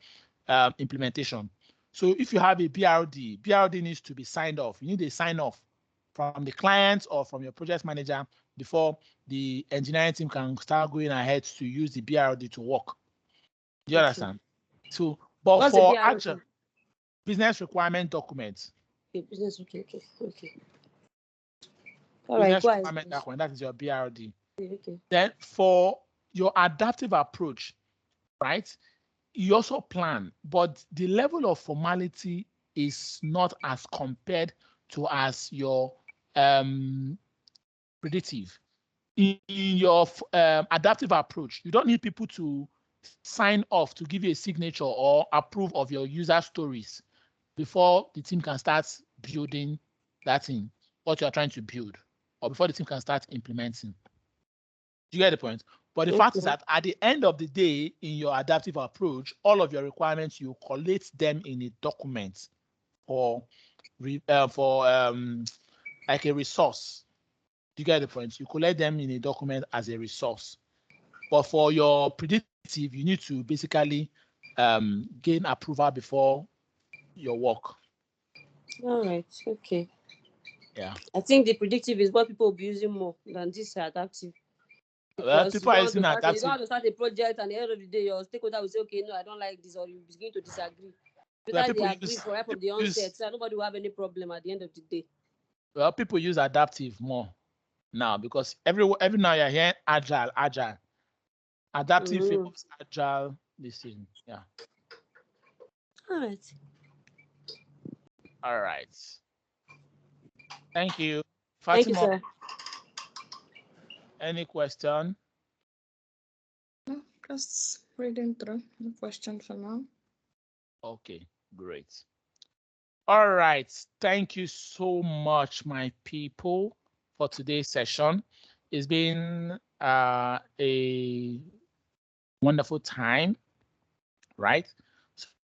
implementation. So if you have a BRD needs to be signed off. You need a sign off from the client or from your project manager before the engineering team can start going ahead to use the BRD to work. Do you understand? So, but What's the for BRD? actual business requirement documents, Okay, business. Okay. All right, business go ahead, requirement please. document, that is your BRD. Okay. Then for your adaptive approach, right? You also plan, but the level of formality is not as compared to as your predictive. In your adaptive approach, you don't need people to sign off to give you a signature or approve of your user stories before the team can start building that thing, what you're trying to build, or before the team can start implementing. Do you get the point? But the fact is Okay. that at the end of the day, in your adaptive approach, all of your requirements, you collate them in a document for like a resource. Do you get the point? You collect them in a document as a resource. But for your predictive, you need to basically gain approval before your work. All right. Okay. Yeah. I think the predictive is what people will be using more than this adaptive. Well, Because people are using you don't adaptive. have to start a project, and at the end of the day, your stakeholder will say, okay, no, I don't like this, or you begin to disagree. Well, Whether they agree for right from the onset, so nobody will have any problem at the end of the day. Well, people use adaptive more now because every now you're hearing agile. Adaptive favors agile listening. Yeah. All right. All right. Thank you. Thank you, Fatima, sir. any question? No, just reading through the question for now. Okay, great. All right. Thank you so much, my people, for today's session. It's been a wonderful time, right?